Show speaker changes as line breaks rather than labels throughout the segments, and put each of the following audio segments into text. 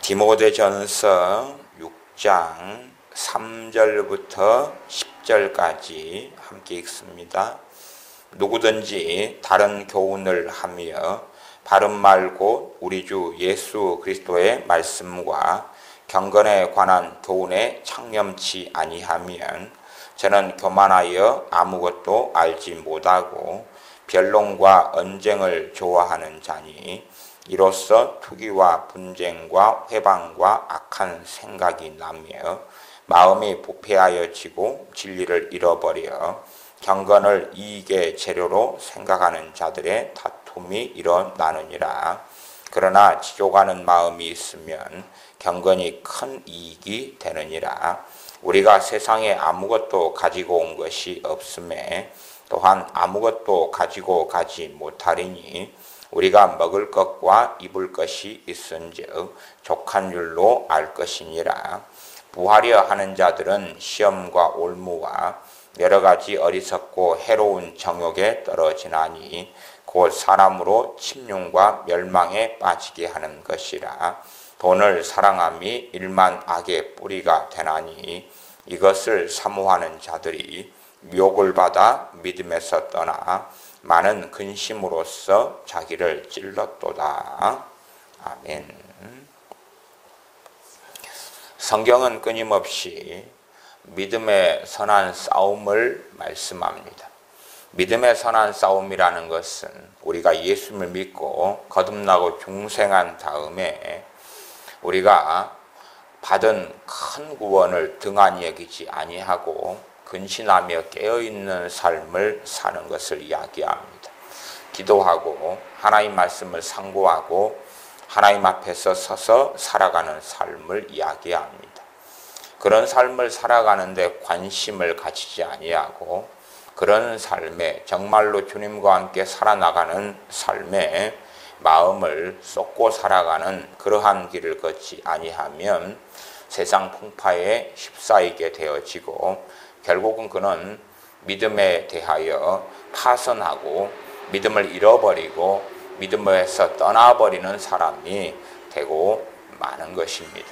디모데전서 6장 3절부터 10절까지 함께 읽습니다. 누구든지 다른 교훈을 하며 바른 말 곧 우리 주 예수 그리스도의 말씀과 경건에 관한 교훈에 창념치 아니하면 저는 교만하여 아무것도 알지 못하고 변론과 언쟁을 좋아하는 자니 이로써 투기와 분쟁과 회방과 악한 생각이 나며 마음이 부패하여지고 진리를 잃어버려 경건을 이익의 재료로 생각하는 자들의 다툼이 일어나느니라. 그러나 지족하는 마음이 있으면 경건이 큰 이익이 되느니라. 우리가 세상에 아무것도 가지고 온 것이 없음에 또한 아무것도 가지고 가지 못하리니 우리가 먹을 것과 입을 것이 있은즉 족한 줄로 알 것이니라. 부하려 하는 자들은 시험과 올무와 여러 가지 어리석고 해로운 정욕에 떨어지나니 곧 사람으로 침륜과 멸망에 빠지게 하는 것이라. 돈을 사랑함이 일만 악의 뿌리가 되나니 이것을 사모하는 자들이 미혹을 받아 믿음에서 떠나 많은 근심으로써 자기를 찔렀도다. 아멘. 성경은 끊임없이 믿음의 선한 싸움을 말씀합니다. 믿음의 선한 싸움이라는 것은 우리가 예수님을 믿고 거듭나고 중생한 다음에 우리가 받은 큰 구원을 등한히 여기지 아니하고 근신하며 깨어있는 삶을 사는 것을 이야기합니다. 기도하고 하나님 말씀을 상고하고 하나님 앞에서 서서 살아가는 삶을 이야기합니다. 그런 삶을 살아가는데 관심을 가지지 아니하고 그런 삶에 정말로 주님과 함께 살아나가는 삶에 마음을 쏟고 살아가는 그러한 길을 걷지 아니하면 세상 풍파에 휩싸이게 되어지고 결국은 그는 믿음에 대하여 파선하고 믿음을 잃어버리고 믿음에서 떠나버리는 사람이 되고 마는 것입니다.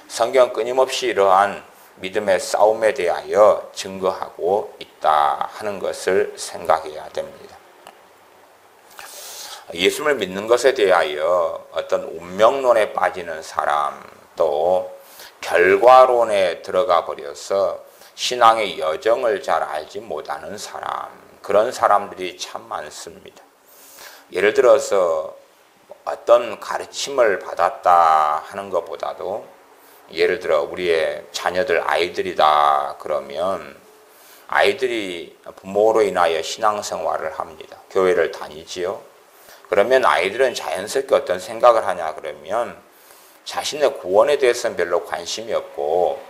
성경 끊임없이 이러한 믿음의 싸움에 대하여 증거하고 있다 하는 것을 생각해야 됩니다. 예수를 믿는 것에 대하여 어떤 운명론에 빠지는 사람, 또 결과론에 들어가 버려서 신앙의 여정을 잘 알지 못하는 사람, 그런 사람들이 참 많습니다. 예를 들어서 어떤 가르침을 받았다 하는 것보다도 예를 들어 우리의 자녀들 아이들이다 그러면 아이들이 부모로 인하여 신앙생활을 합니다. 교회를 다니지요. 그러면 아이들은 자연스럽게 어떤 생각을 하냐 그러면 자신의 구원에 대해서는 별로 관심이 없고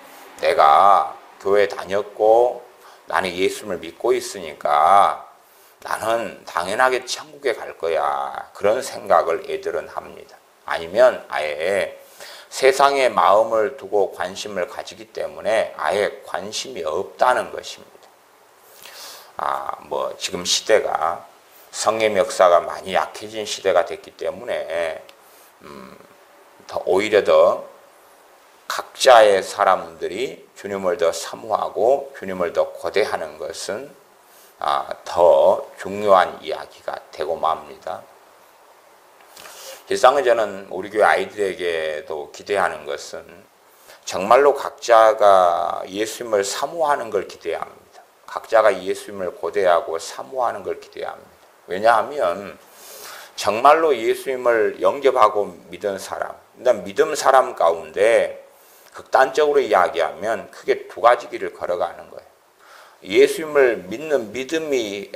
내가 교회 다녔고 나는 예수를 믿고 있으니까 나는 당연하게 천국에 갈 거야. 그런 생각을 애들은 합니다. 아니면 아예 세상에 마음을 두고 관심을 가지기 때문에 아예 관심이 없다는 것입니다. 지금 시대가 성령 역사가 많이 약해진 시대가 됐기 때문에 오히려 더 각자의 사람들이 주님을 더 사모하고 주님을 더 고대하는 것은 더 중요한 이야기가 되고 맙니다. 실상은 저는 우리 교회 아이들에게도 기대하는 것은 정말로 각자가 예수님을 사모하는 걸 기대합니다. 각자가 예수님을 고대하고 사모하는 걸 기대합니다. 왜냐하면 정말로 예수님을 영접하고 믿은 사람, 믿음 사람 가운데 극단적으로 이야기하면 크게 두 가지 길을 걸어가는 거예요. 예수님을 믿는 믿음이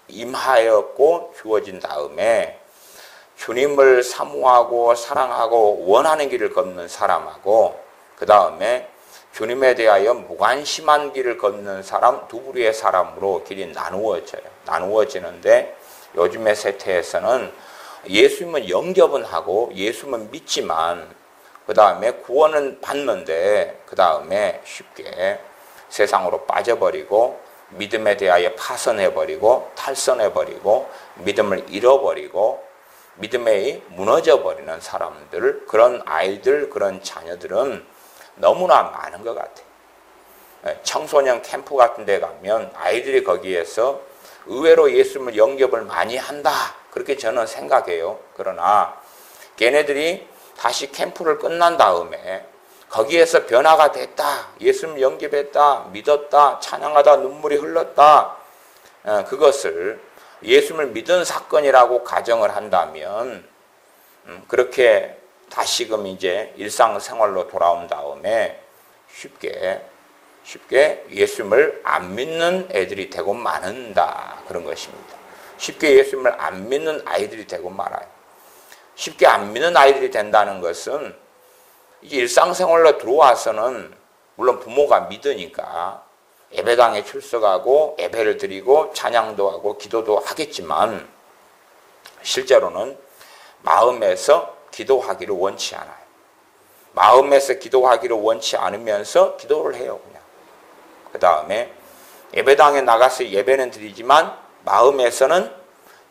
임하였고 주어진 다음에 주님을 사모하고 사랑하고 원하는 길을 걷는 사람하고 그 다음에 주님에 대하여 무관심한 길을 걷는 사람, 두 부류의 사람으로 길이 나누어지는데 요즘의 세태에서는 예수님은 영접은 하고 예수님은 믿지만 그 다음에 구원은 받는데 그 다음에 쉽게 세상으로 빠져버리고 믿음에 대하여 파선해버리고 탈선해버리고 믿음을 잃어버리고 믿음에 무너져 버리는 사람들, 그런 아이들, 그런 자녀들은 너무나 많은 것 같아요. 청소년 캠프 같은 데 가면 아이들이 거기에서 의외로 예수님을 영접을 많이 한다, 그렇게 저는 생각해요. 그러나 걔네들이 다시 캠프를 끝난 다음에 거기에서 변화가 됐다, 예수님을 영접했다, 믿었다, 찬양하다 눈물이 흘렀다, 그것을 예수님을 믿은 사건이라고 가정을 한다면 그렇게 다시금 이제 일상생활로 돌아온 다음에 쉽게 예수님을 안 믿는 애들이 되고 마는다, 그런 것입니다. 쉽게 예수님을 안 믿는 아이들이 되고 말아요. 쉽게 안 믿는 아이들이 된다는 것은 이제 일상생활로 들어와서는 물론 부모가 믿으니까 예배당에 출석하고 예배를 드리고 찬양도 하고 기도도 하겠지만 실제로는 마음에서 기도하기를 원치 않아요. 마음에서 기도하기를 원치 않으면서 기도를 해요, 그냥. 그 다음에 예배당에 나가서 예배는 드리지만 마음에서는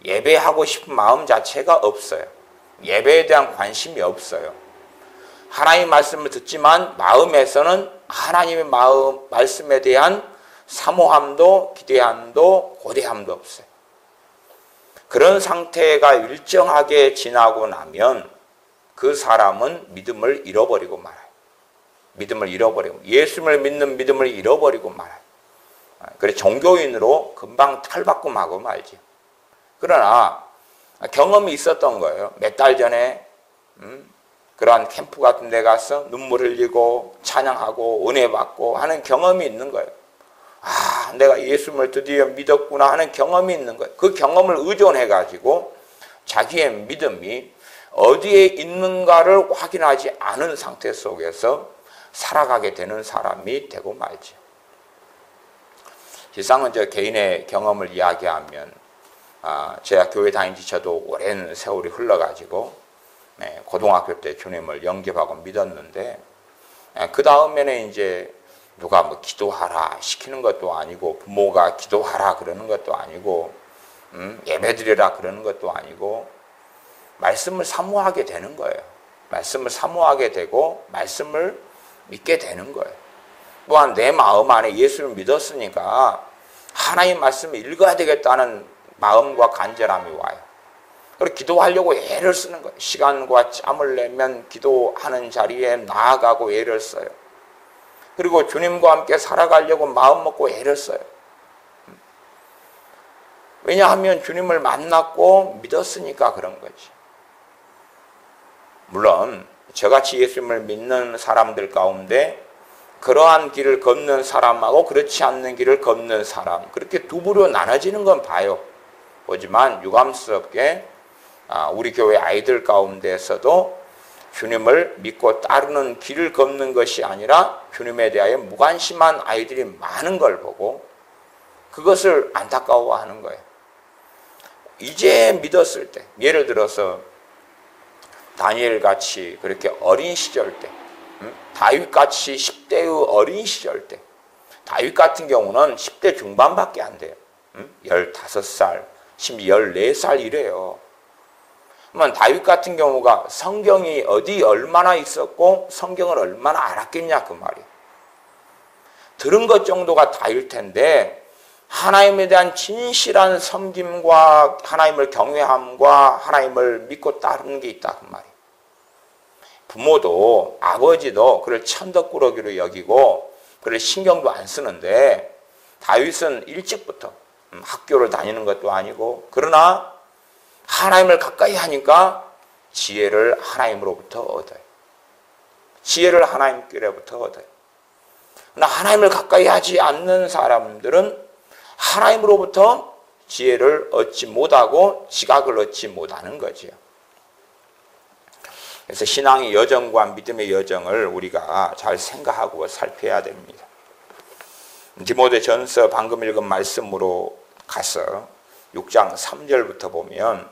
예배하고 싶은 마음 자체가 없어요. 예배에 대한 관심이 없어요. 하나님 말씀을 듣지만 마음에서는 하나님의 말씀에 대한 사모함도 기대함도 고대함도 없어요. 그런 상태가 일정하게 지나고 나면 그 사람은 믿음을 잃어버리고 말아요. 믿음을 잃어버리고, 예수님을 믿는 믿음을 잃어버리고 말아요. 그래서 종교인으로 금방 탈바꿈 하고 말죠. 그러나 경험이 있었던 거예요. 몇 달 전에 그러한 캠프 같은 데 가서 눈물 흘리고 찬양하고 은혜 받고 하는 경험이 있는 거예요. 아, 내가 예수님을 드디어 믿었구나 하는 경험이 있는 거예요. 그 경험을 의존해 가지고 자기의 믿음이 어디에 있는가를 확인하지 않은 상태 속에서 살아가게 되는 사람이 되고 말죠. 실상은 저 개인의 경험을 이야기하면 제가 교회 다닌 지 저도 오랜 세월이 흘러가지고 고등학교 때 주님을 영접하고 믿었는데 그 다음에는 이제 누가 뭐 기도하라 시키는 것도 아니고 부모가 기도하라 그러는 것도 아니고 예배드리라 그러는 것도 아니고 말씀을 사모하게 되는 거예요. 말씀을 사모하게 되고 말씀을 믿게 되는 거예요. 또한 내 마음 안에 예수를 믿었으니까 하나님 말씀을 읽어야 되겠다는 마음과 간절함이 와요. 그리고 기도하려고 애를 쓰는 거예요. 시간과 짬을 내면 기도하는 자리에 나아가고 애를 써요. 그리고 주님과 함께 살아가려고 마음 먹고 애를 써요. 왜냐하면 주님을 만났고 믿었으니까 그런 거지. 물론 저같이 예수님을 믿는 사람들 가운데 그러한 길을 걷는 사람하고 그렇지 않는 길을 걷는 사람, 그렇게 두 부로 나눠지는 건 봐요. 보지만 유감스럽게 우리 교회 아이들 가운데서도 주님을 믿고 따르는 길을 걷는 것이 아니라 주님에 대하여 무관심한 아이들이 많은 걸 보고 그것을 안타까워하는 거예요. 이제 믿었을 때, 예를 들어서 다니엘같이 그렇게 어린 시절 때, 다윗같이 10대의 어린 시절 때, 다윗 같은 경우는 10대 중반밖에 안 돼요. 15살, 심지어 14살 이래요. 그러면 다윗 같은 경우가 성경이 어디 얼마나 있었고 성경을 얼마나 알았겠냐 그 말이에요. 들은 것 정도가 다일 텐데 하나님에 대한 진실한 섬김과 하나님을 경외함과 하나님을 믿고 따르는 게 있다 그 말이에요. 부모도 아버지도 그를 천덕꾸러기로 여기고 그를 신경도 안 쓰는데 다윗은 일찍부터 학교를 다니는 것도 아니고 그러나 하나님을 가까이 하니까 지혜를 하나님으로부터 얻어요. 지혜를 하나님께로부터 얻어요. 그러나 하나님을 가까이 하지 않는 사람들은 하나님으로부터 지혜를 얻지 못하고 지각을 얻지 못하는 거지요. 그래서 신앙의 여정과 믿음의 여정을 우리가 잘 생각하고 살펴야 됩니다. 디모데전서 방금 읽은 말씀으로 가서 6장 3절부터 보면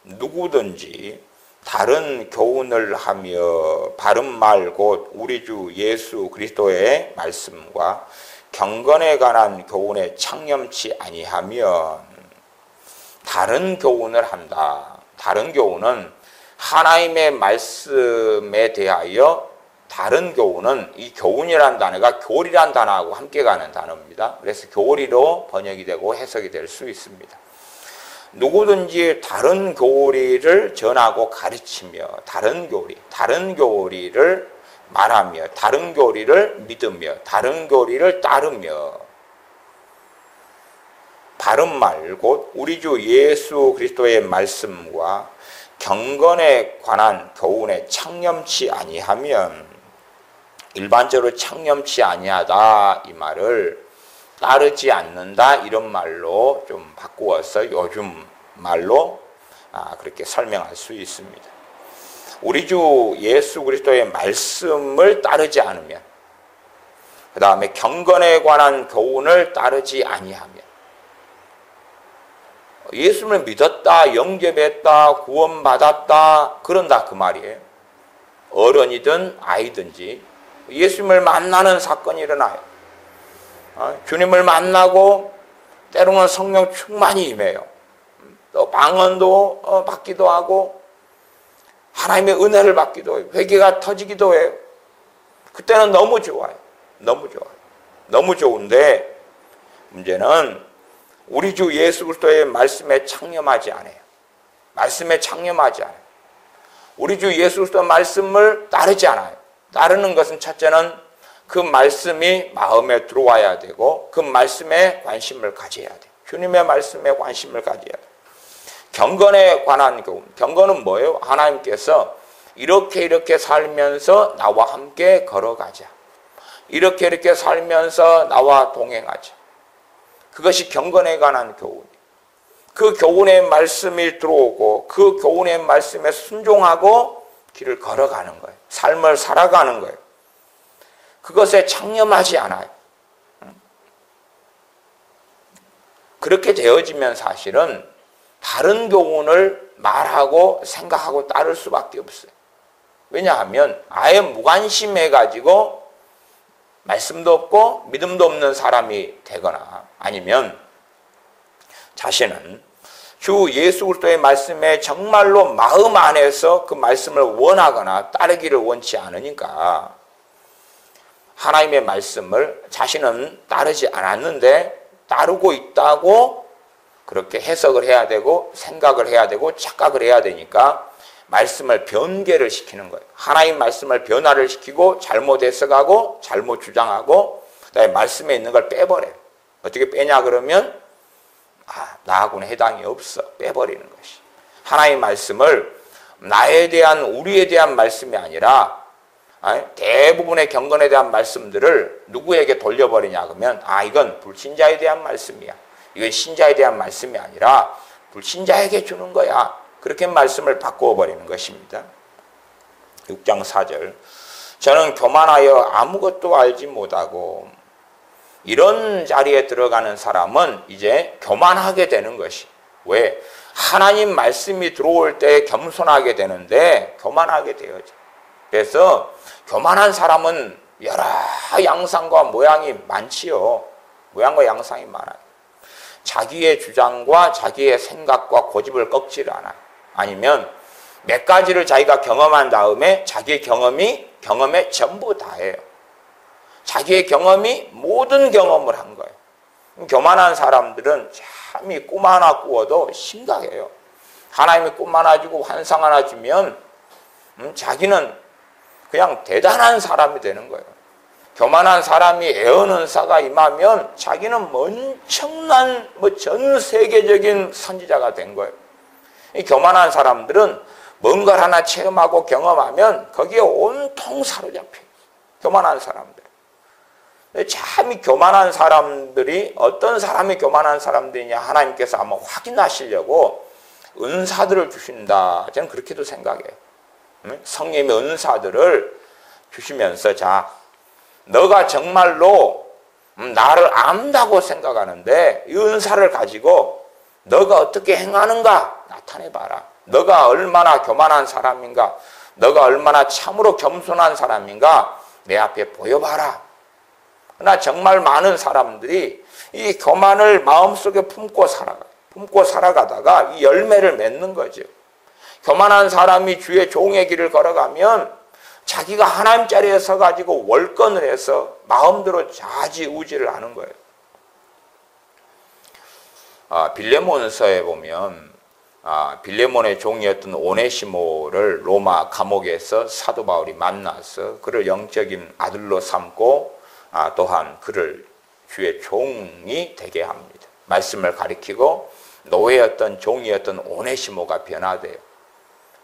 누구든지 다른 교훈을 하며 바른 말 곧 우리 주 예수 그리스도의 말씀과 경건에 관한 교훈에 창념치 아니하면 다른 교훈을 한다. 다른 교훈은 하나님의 말씀에 대하여 다른 교훈은 이 교훈이라는 단어가 교리라는 단어하고 함께 가는 단어입니다. 그래서 교리로 번역이 되고 해석이 될 수 있습니다. 누구든지 다른 교리를 전하고 가르치며 다른 교리를 말하며 다른 교리를 믿으며 다른 교리를 따르며 바른 말 곧 우리 주 예수 그리스도의 말씀과 경건에 관한 교훈에 창념치 아니하면 일반적으로 창념치 아니하다 이 말을 따르지 않는다 이런 말로 좀 바꾸어서 요즘 말로 그렇게 설명할 수 있습니다. 우리 주 예수 그리스도의 말씀을 따르지 않으면 그 다음에 경건에 관한 교훈을 따르지 아니하면 예수를 믿었다, 영접했다, 구원받았다 그런다 그 말이에요. 어른이든 아이든지 예수님을 만나는 사건이 일어나요. 주님을 만나고 때로는 성령 충만히 임해요. 또 방언도 받기도 하고 하나님의 은혜를 받기도 해요. 회개가 터지기도 해요. 그때는 너무 좋아요. 너무 좋아요. 너무 좋은데 문제는 우리 주 예수 그리스도의 말씀에 창념하지 않아요. 말씀에 창념하지 않아요. 우리 주 예수 그리스도의 말씀을 따르지 않아요. 따르는 것은 첫째는 그 말씀이 마음에 들어와야 되고 그 말씀에 관심을 가져야 돼요. 주님의 말씀에 관심을 가져야 돼요. 경건에 관한 교훈. 경건은 뭐예요? 하나님께서 이렇게 살면서 나와 함께 걸어가자. 이렇게 살면서 나와 동행하자. 그것이 경건에 관한 교훈. 그 교훈의 말씀이 들어오고 그 교훈의 말씀에 순종하고 길을 걸어가는 거예요. 삶을 살아가는 거예요. 그것에 창념하지 않아요. 그렇게 되어지면 사실은 다른 교훈을 말하고 생각하고 따를 수밖에 없어요. 왜냐하면 아예 무관심해가지고 말씀도 없고 믿음도 없는 사람이 되거나 아니면 자신은 주 예수 그리스도의 말씀에 정말로 마음 안에서 그 말씀을 원하거나 따르기를 원치 않으니까 하나님의 말씀을 자신은 따르지 않았는데 따르고 있다고 그렇게 해석을 해야 되고 생각을 해야 되고 착각을 해야 되니까 말씀을 변개를 시키는 거예요. 하나님 말씀을 변화를 시키고 잘못 해석하고 잘못 주장하고 그다음에 말씀에 있는 걸 빼버려요. 어떻게 빼냐 그러면 나하고는 해당이 없어. 빼버리는 것이. 하나님 말씀을 나에 대한 우리에 대한 말씀이 아니라 대부분의 경건에 대한 말씀들을 누구에게 돌려버리냐 그러면 이건 불신자에 대한 말씀이야. 이건 신자에 대한 말씀이 아니라 불신자에게 주는 거야. 그렇게 말씀을 바꾸어 버리는 것입니다. 6장 4절 저는 교만하여 아무것도 알지 못하고 이런 자리에 들어가는 사람은 이제 교만하게 되는 것이 왜? 하나님 말씀이 들어올 때 겸손하게 되는데 교만하게 되어져. 그래서 교만한 사람은 여러 양상과 모양이 많지요. 모양과 양상이 많아요. 자기의 주장과 자기의 생각과 고집을 꺾지를 않아요. 아니면 몇 가지를 자기가 경험한 다음에 자기의 경험에 전부 다예요. 자기의 경험이 모든 경험을 한 거예요. 교만한 사람들은 참이 꿈 하나 꾸어도 심각해요. 하나님이 꿈 하나 주고 환상 하나 주면 자기는 그냥 대단한 사람이 되는 거예요. 교만한 사람이 애언은사가 임하면 자기는 엄청난 전 세계적인 선지자가 된 거예요. 이 교만한 사람들은 뭔가를 하나 체험하고 경험하면 거기에 온통 사로잡혀요. 교만한 사람들. 참 이 교만한 사람들이 어떤 사람이 교만한 사람들이냐 하나님께서 아마 확인하시려고 은사들을 주신다. 저는 그렇게도 생각해요. 성령의 은사들을 주시면서 너가 정말로 나를 안다고 생각하는데 이 은사를 가지고 너가 어떻게 행하는가 나타내봐라. 너가 얼마나 교만한 사람인가, 너가 얼마나 참으로 겸손한 사람인가 내 앞에 보여봐라. 그러나 정말 많은 사람들이 이 교만을 마음속에 품고 살아가다가 이 열매를 맺는 거죠. 교만한 사람이 주의 종의 길을 걸어가면 자기가 하나님 자리에 서가지고 월권을 해서 마음대로 좌지우지를 하는 거예요. 빌레몬서에 보면 빌레몬의 종이었던 오네시모를 로마 감옥에서 사도 바울이 만나서 그를 영적인 아들로 삼고 또한 그를 주의 종이 되게 합니다. 말씀을 가리키고 노예였던 종이었던 오네시모가 변화돼요.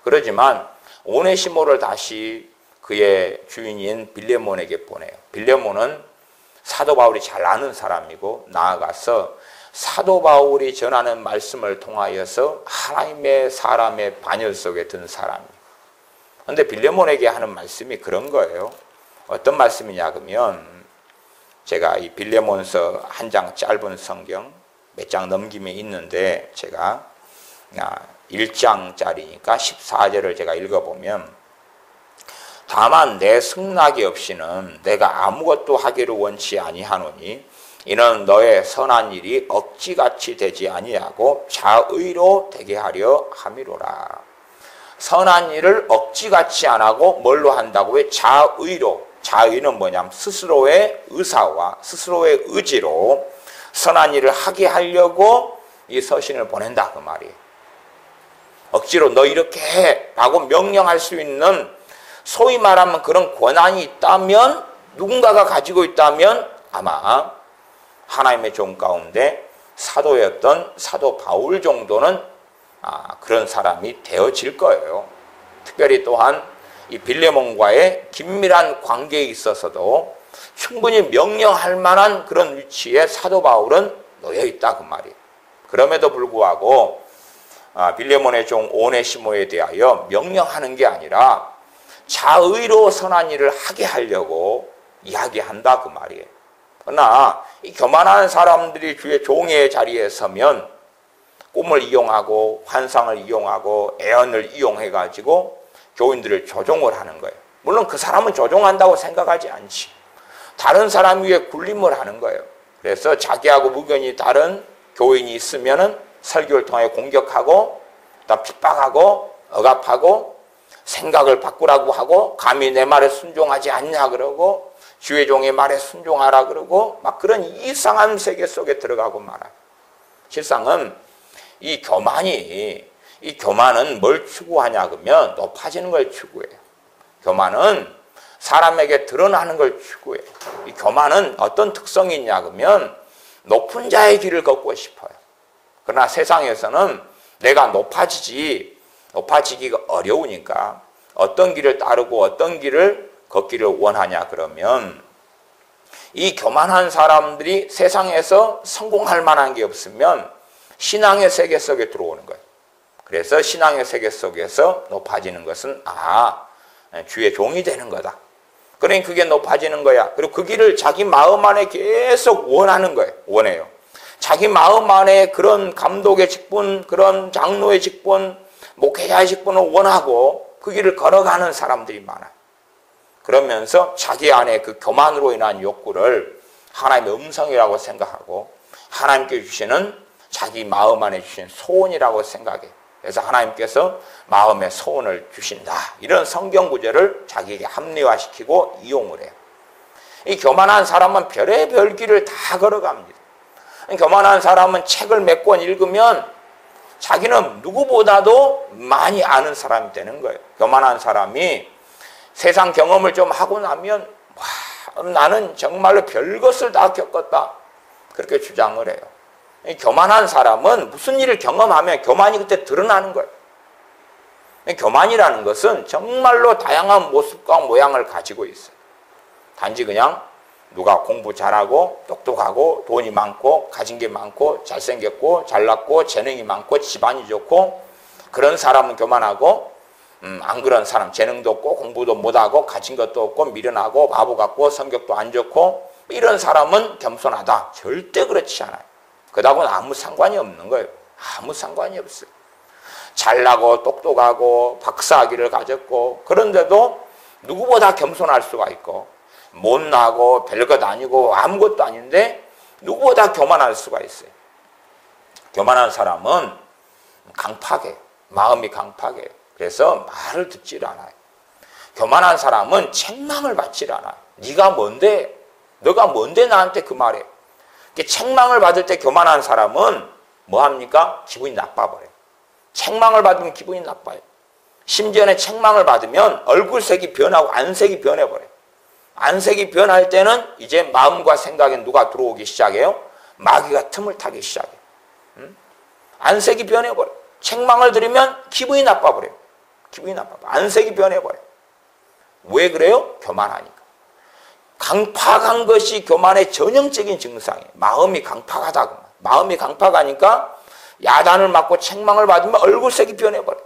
그러지만 오네시모를 다시 그의 주인인 빌레몬에게 보내요. 빌레몬은 사도 바울이 잘 아는 사람이고 나아가서 사도 바울이 전하는 말씀을 통하여서 하나님의 사람의 반열 속에 든 사람이에요. 그런데 빌레몬에게 하는 말씀이 그런 거예요. 어떤 말씀이냐 그러면 제가 이 빌레몬서 한 장 짧은 성경 몇 장 넘김에 있는데 제가 1장짜리니까 14절을 제가 읽어보면 다만 내 승낙이 없이는 내가 아무것도 하기를 원치 아니하노니 이는 너의 선한 일이 억지같이 되지 아니하고 자의로 되게 하려 함이로라. 선한 일을 억지같이 안 하고 뭘로 한다고요? 자의로. 자의는 뭐냐면 스스로의 의사와 스스로의 의지로 선한 일을 하게 하려고 이 서신을 보낸다 그 말이에요. 억지로 너 이렇게 해 라고 명령할 수 있는 소위 말하면 그런 권한이 있다면 누군가가 가지고 있다면 아마 하나님의 종 가운데 사도였던 사도 바울 정도는 그런 사람이 되어질 거예요. 특별히 또한 이 빌레몬과의 긴밀한 관계에 있어서도 충분히 명령할 만한 그런 위치에 사도 바울은 놓여 있다 그 말이에요. 그럼에도 불구하고 빌레몬의 종 오네시모에 대하여 명령하는 게 아니라 자의로 선한 일을 하게 하려고 이야기한다 그 말이에요. 그러나 이 교만한 사람들이 주의 종의 자리에 서면 꿈을 이용하고 환상을 이용하고 애언을 이용해가지고 교인들을 조종을 하는 거예요. 물론 그 사람은 조종한다고 생각하지 않지. 다른 사람 위에 굴림을 하는 거예요. 그래서 자기하고 의견이 다른 교인이 있으면은 설교를 통해 공격하고 또 핍박하고 억압하고 생각을 바꾸라고 하고 감히 내 말에 순종하지 않냐 그러고 주의 종의 말에 순종하라 그러고 막 그런 이상한 세계 속에 들어가고 말아요. 실상은 이 교만은 뭘 추구하냐 그러면 높아지는 걸 추구해요. 교만은 사람에게 드러나는 걸 추구해요. 이 교만은 어떤 특성이 있냐 그러면 높은 자의 길을 걷고 싶어요. 그러나 세상에서는 내가 높아지기가 어려우니까 어떤 길을 따르고 어떤 길을 걷기를 원하냐 그러면 이 교만한 사람들이 세상에서 성공할 만한 게 없으면 신앙의 세계 속에 들어오는 거예요. 그래서 신앙의 세계 속에서 높아지는 것은 주의 종이 되는 거다. 그러니까 그게 높아지는 거야. 그리고 그 길을 자기 마음 안에 계속 원하는 거예요. 원해요. 자기 마음 안에 그런 감독의 직분, 그런 장로의 직분, 목회자의 직분을 원하고 그 길을 걸어가는 사람들이 많아요. 그러면서 자기 안에 그 교만으로 인한 욕구를 하나님의 음성이라고 생각하고 하나님께 주시는 자기 마음 안에 주신 소원이라고 생각해요. 그래서 하나님께서 마음의 소원을 주신다. 이런 성경 구절을 자기에게 합리화시키고 이용을 해요. 이 교만한 사람은 별의별 길을 다 걸어갑니다. 교만한 사람은 책을 몇 권 읽으면 자기는 누구보다도 많이 아는 사람이 되는 거예요. 교만한 사람이 세상 경험을 좀 하고 나면 나는 정말로 별것을 다 겪었다. 그렇게 주장을 해요. 교만한 사람은 무슨 일을 경험하면 교만이 그때 드러나는 거예요. 교만이라는 것은 정말로 다양한 모습과 모양을 가지고 있어요. 단지 그냥 누가 공부 잘하고 똑똑하고 돈이 많고 가진 게 많고 잘생겼고 잘났고 재능이 많고 집안이 좋고 그런 사람은 교만하고 안 그런 사람 재능도 없고 공부도 못하고 가진 것도 없고 미련하고 바보 같고 성격도 안 좋고 이런 사람은 겸손하다. 절대 그렇지 않아요. 그다고는 아무 상관이 없는 거예요. 아무 상관이 없어요. 잘나고 똑똑하고 박사학위를 가졌고 그런데도 누구보다 겸손할 수가 있고 못나고 별것 아니고 아무것도 아닌데 누구보다 교만할 수가 있어요. 교만한 사람은 강팍해요. 마음이 강팍해요. 그래서 말을 듣질 않아요. 교만한 사람은 책망을 받질 않아요. 네가 뭔데? 너가 뭔데 나한테 그 말해? 책망을 받을 때 교만한 사람은 뭐합니까? 기분이 나빠버려요. 책망을 받으면 기분이 나빠요. 심지어는 책망을 받으면 얼굴색이 변하고 안색이 변해버려요. 안색이 변할 때는 이제 마음과 생각에 누가 들어오기 시작해요? 마귀가 틈을 타기 시작해요. 안색이 변해버려요. 책망을 들으면 기분이 나빠버려요. 기분이 나빠버려요. 안색이 변해버려요. 왜 그래요? 교만하니까. 강팍한 것이 교만의 전형적인 증상이에요. 마음이 강팍하다고. 마음이 강팍하니까 야단을 맞고 책망을 받으면 얼굴색이 변해버려요.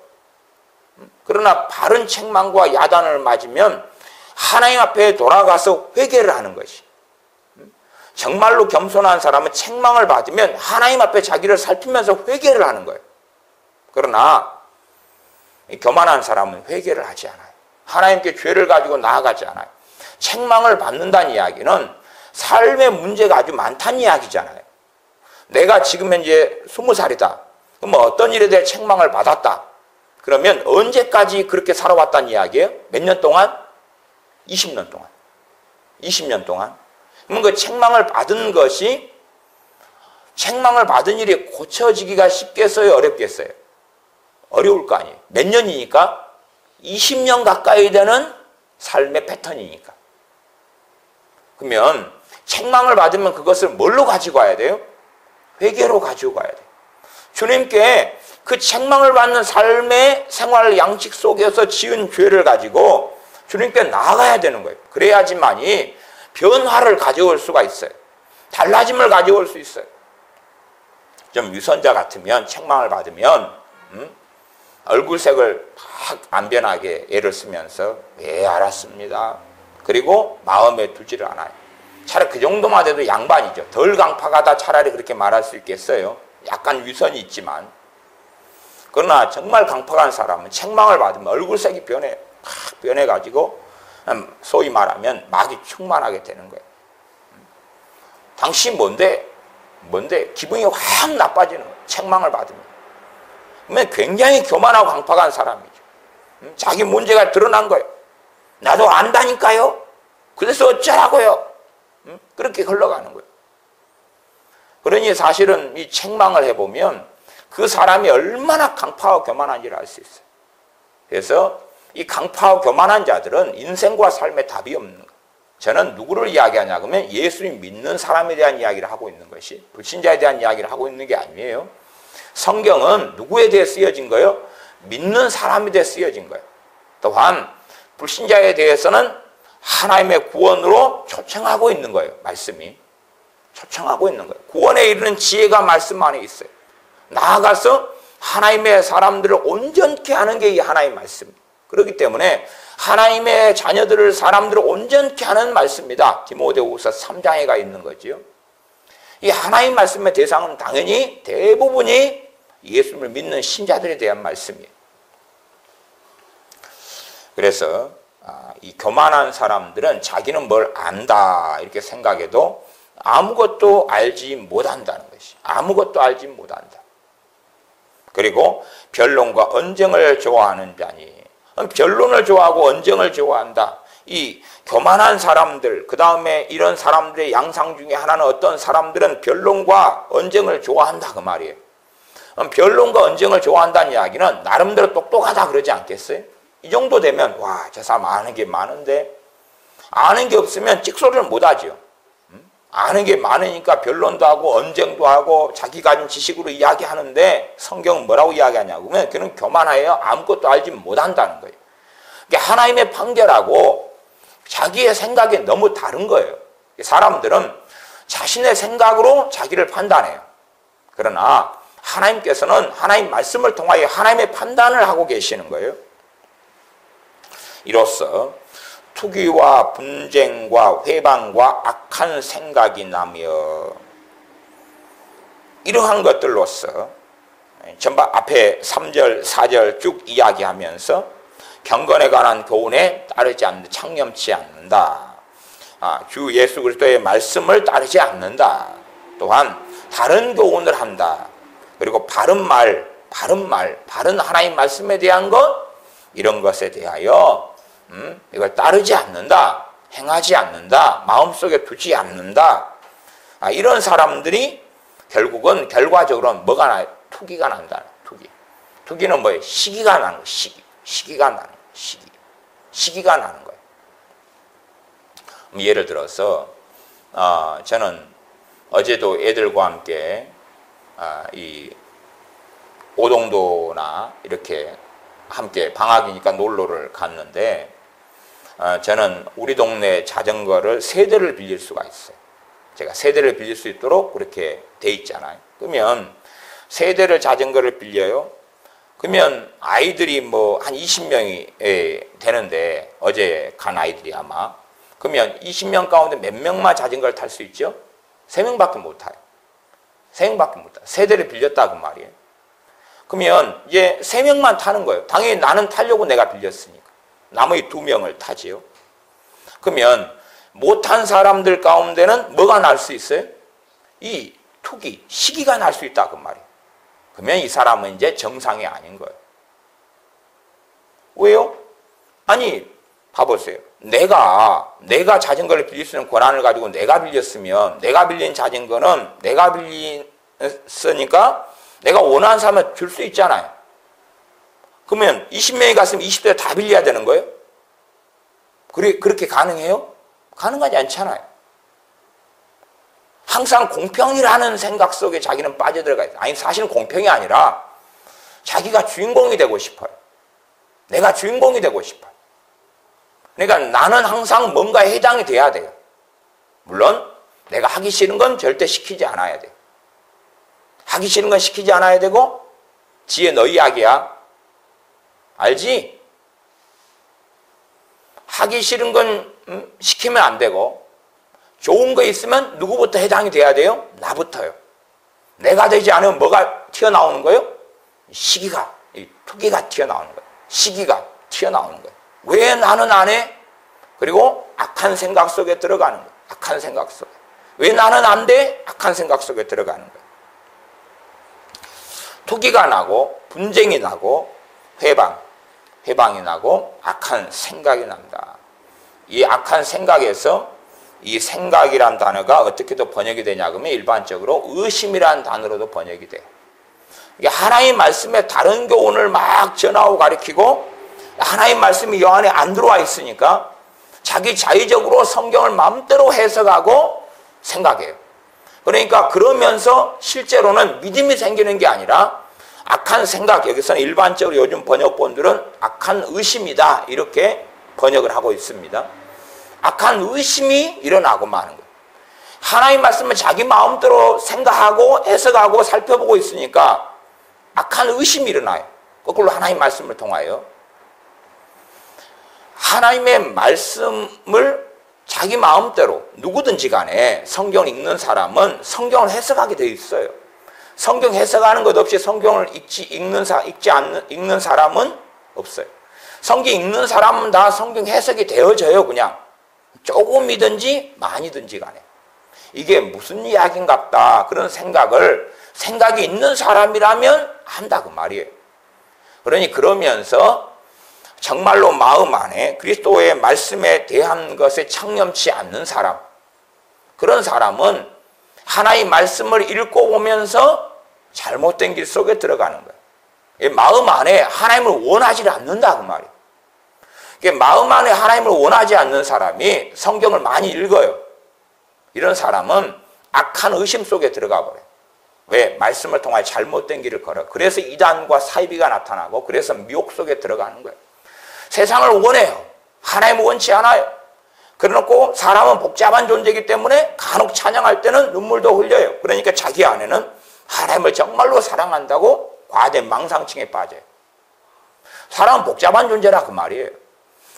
그러나 바른 책망과 야단을 맞으면 하나님 앞에 돌아가서 회개를 하는 것이. 정말로 겸손한 사람은 책망을 받으면 하나님 앞에 자기를 살피면서 회개를 하는 거예요. 그러나 교만한 사람은 회개를 하지 않아요. 하나님께 죄를 가지고 나아가지 않아요. 책망을 받는다는 이야기는 삶의 문제가 아주 많다는 이야기잖아요. 내가 지금 현재 20살이다. 그럼 어떤 일에 대해 책망을 받았다. 그러면 언제까지 그렇게 살아왔다는 이야기예요? 몇 년 동안? 20년 동안. 20년 동안. 그러면 그 책망을 받은 것이 책망을 받은 일이 고쳐지기가 쉽겠어요? 어렵겠어요? 어려울 거 아니에요. 몇 년이니까? 20년 가까이 되는 삶의 패턴이니까. 그러면 책망을 받으면 그것을 뭘로 가지고 가야 돼요? 회개로 가지고 가야 돼요. 주님께 그 책망을 받는 삶의 생활 양식 속에서 지은 죄를 가지고 주님께 나아가야 되는 거예요. 그래야지만이 변화를 가져올 수가 있어요. 달라짐을 가져올 수 있어요. 좀 유선자 같으면 책망을 받으면 얼굴색을 막 안 변하게 애를 쓰면서 예 알았습니다. 그리고 마음에 두지를 않아요. 차라리 그 정도만 해도 양반이죠. 덜 강팍하다 차라리 그렇게 말할 수 있겠어요. 약간 위선이 있지만. 그러나 정말 강팍한 사람은 책망을 받으면 얼굴색이 변해. 막 변해가지고 소위 말하면 막이 충만하게 되는 거예요. 당신 뭔데? 기분이 확 나빠지는 거예요. 책망을 받으면. 그러면 굉장히 교만하고 강팍한 사람이죠. 자기 문제가 드러난 거예요. 나도 안다니까요. 그래서 어쩌라고요. 그렇게 흘러가는 거예요. 그러니 사실은 이 책망을 해보면 그 사람이 얼마나 강팍하고 교만한지를 알 수 있어요. 그래서 이 강팍하고 교만한 자들은 인생과 삶에 답이 없는 거예요. 저는 누구를 이야기하냐 그러면 예수님 믿는 사람에 대한 이야기를 하고 있는 것이 불신자에 대한 이야기를 하고 있는 게 아니에요. 성경은 누구에 대해 쓰여진 거예요? 믿는 사람에 대해 쓰여진 거예요. 또한 불신자에 대해서는 하나님의 구원으로 초청하고 있는 거예요. 말씀이. 초청하고 있는 거예요. 구원에 이르는 지혜가 말씀 안에 있어요. 나아가서 하나님의 사람들을 온전케 하는 게 이 하나님의 말씀. 그렇기 때문에 하나님의 자녀들을 사람들을 온전케 하는 말씀이다. 디모데후서 3장에 가 있는 거지요. 이 하나님 말씀의 대상은 당연히 대부분이 예수님을 믿는 신자들에 대한 말씀이에요. 그래서 이 교만한 사람들은 자기는 뭘 안다 이렇게 생각해도 아무것도 알지 못한다는 것이. 아무것도 알지 못한다. 그리고 변론과 언쟁을 좋아하는 자니. 변론을 좋아하고 언쟁을 좋아한다. 이 교만한 사람들, 그 다음에 이런 사람들의 양상 중에 하나는 어떤 사람들은 변론과 언쟁을 좋아한다 그 말이에요. 변론과 언쟁을 좋아한다는 이야기는 나름대로 똑똑하다 그러지 않겠어요? 이 정도 되면 와, 저 사람 아는 게 많은데 아는 게 없으면 찍소리를 못하죠. 아는 게 많으니까 변론도 하고 언쟁도 하고 자기 가진 지식으로 이야기하는데 성경은 뭐라고 이야기하냐고 하면 그는 교만하여 아무것도 알지 못한다는 거예요. 하나님의 판결하고 자기의 생각이 너무 다른 거예요. 사람들은 자신의 생각으로 자기를 판단해요. 그러나 하나님께서는 하나님 말씀을 통하여 하나님의 판단을 하고 계시는 거예요. 이로써 투기와 분쟁과 회방과 악한 생각이 나며 이러한 것들로서 전반 앞에 3절, 4절 쭉 이야기하면서 경건에 관한 교훈에 따르지 않는다. 창념치 않는다. 주 예수 그리스도의 말씀을 따르지 않는다. 또한 다른 교훈을 한다. 그리고 바른 말, 바른 하나님 말씀에 대한 것 이런 것에 대하여 이걸 따르지 않는다, 행하지 않는다, 마음속에 두지 않는다. 이런 사람들이 결국은 결과적으로 뭐가 나요? 투기가 난다. 투기는 뭐예요? 시기가 나는 거예요. 시기가 나는 거예요. 시기가 나는 거예요. 예를 들어서 저는 어제도 애들과 함께 이 오동도나 이렇게 함께 방학이니까 놀러를 갔는데 저는 우리 동네 자전거를 3대를 빌릴 수가 있어요. 제가 3대를 빌릴 수 있도록 그렇게 돼 있잖아요. 그러면 3대를 자전거를 빌려요. 그러면 아이들이 뭐 한 20명이 되는데 어제 간 아이들이 아마 그러면 20명 가운데 몇 명만 자전거를 탈 수 있죠? 3명밖에 못 타요. 3명밖에 못 타요. 3대를 빌렸다 그 말이에요. 그러면 이제 3명만 타는 거예요. 당연히 나는 타려고 내가 빌렸으니까. 나머지 2명을 타지요. 그러면 못한 사람들 가운데는 뭐가 날 수 있어요? 이 투기, 시기가 날 수 있다 그 말이에요. 그러면 이 사람은 이제 정상이 아닌 거예요. 왜요? 아니 봐보세요. 내가 자전거를 빌릴 수 있는 권한을 가지고 내가 빌렸으면 내가 빌린 자전거는 내가 빌렸으니까 내가 원하는 사람한테 줄 수 있잖아요. 그러면 20명이 갔으면 20대 다 빌려야 되는 거예요? 그렇게 가능해요? 가능하지 않잖아요. 항상 공평이라는 생각 속에 자기는 빠져들어가 있어요. 아니 사실은 공평이 아니라 자기가 주인공이 되고 싶어요. 내가 주인공이 되고 싶어요. 그러니까 나는 항상 뭔가에 해당이 돼야 돼요. 물론 내가 하기 싫은 건 절대 시키지 않아야 돼요. 하기 싫은 건 시키지 않아야 되고 지혜 너희 약이야. 알지? 하기 싫은 건 시키면 안 되고 좋은 거 있으면 누구부터 해당이 돼야 돼요? 나부터요. 내가 되지 않으면 뭐가 튀어나오는 거예요? 시기가, 투기가 튀어나오는 거예요. 시기가 튀어나오는 거예요. 왜 나는 안 해? 그리고 악한 생각 속에 들어가는 거예요. 악한 생각 속에. 왜 나는 안 돼? 악한 생각 속에 들어가는 거예요. 투기가 나고 분쟁이 나고 회방이 나고 악한 생각이 난다. 이 악한 생각에서 이 생각이란 단어가 어떻게 또 번역이 되냐 그러면 일반적으로 의심이란 단어로도 번역이 돼요. 이게 하나님 말씀에 다른 교훈을 막 전하고 가르치고 하나님 말씀이 이 안에 안 들어와 있으니까 자기 자의적으로 성경을 마음대로 해석하고 생각해요. 그러니까 그러면서 실제로는 믿음이 생기는 게 아니라 악한 생각, 여기서는 일반적으로 요즘 번역본들은 악한 의심이다 이렇게 번역을 하고 있습니다. 악한 의심이 일어나고 마는 거예요. 하나님 말씀은 자기 마음대로 생각하고 해석하고 살펴보고 있으니까 악한 의심이 일어나요. 거꾸로 하나님 말씀을 통하여 하나님의 말씀을 자기 마음대로 누구든지 간에 성경을 읽는 사람은 성경을 해석하게 되어 있어요. 성경 해석하는 것 없이 성경을 읽는 사람은 없어요. 성경 읽는 사람은 다 성경 해석이 되어져요. 그냥 조금이든지 많이든지 간에 이게 무슨 이야기인갑다 그런 생각이 있는 사람이라면 한다 그 말이에요. 그러니 그러면서 정말로 마음 안에 그리스도의 말씀에 대한 것에 청렴치 않는 사람, 그런 사람은 하나의 말씀을 읽고 보면서 잘못된 길 속에 들어가는 거예요. 마음 안에 하나님을 원하지 않는다 그 말이에요. 마음 안에 하나님을 원하지 않는 사람이 성경을 많이 읽어요. 이런 사람은 악한 의심 속에 들어가 버려요. 왜? 말씀을 통해 잘못된 길을 걸어. 그래서 이단과 사이비가 나타나고 그래서 미혹 속에 들어가는 거예요. 세상을 원해요. 하나님을 원치 않아요. 그래놓고 사람은 복잡한 존재이기 때문에 간혹 찬양할 때는 눈물도 흘려요. 그러니까 자기 안에는 하나님을 정말로 사랑한다고 과대 망상증에 빠져요. 사람은 복잡한 존재라 그 말이에요.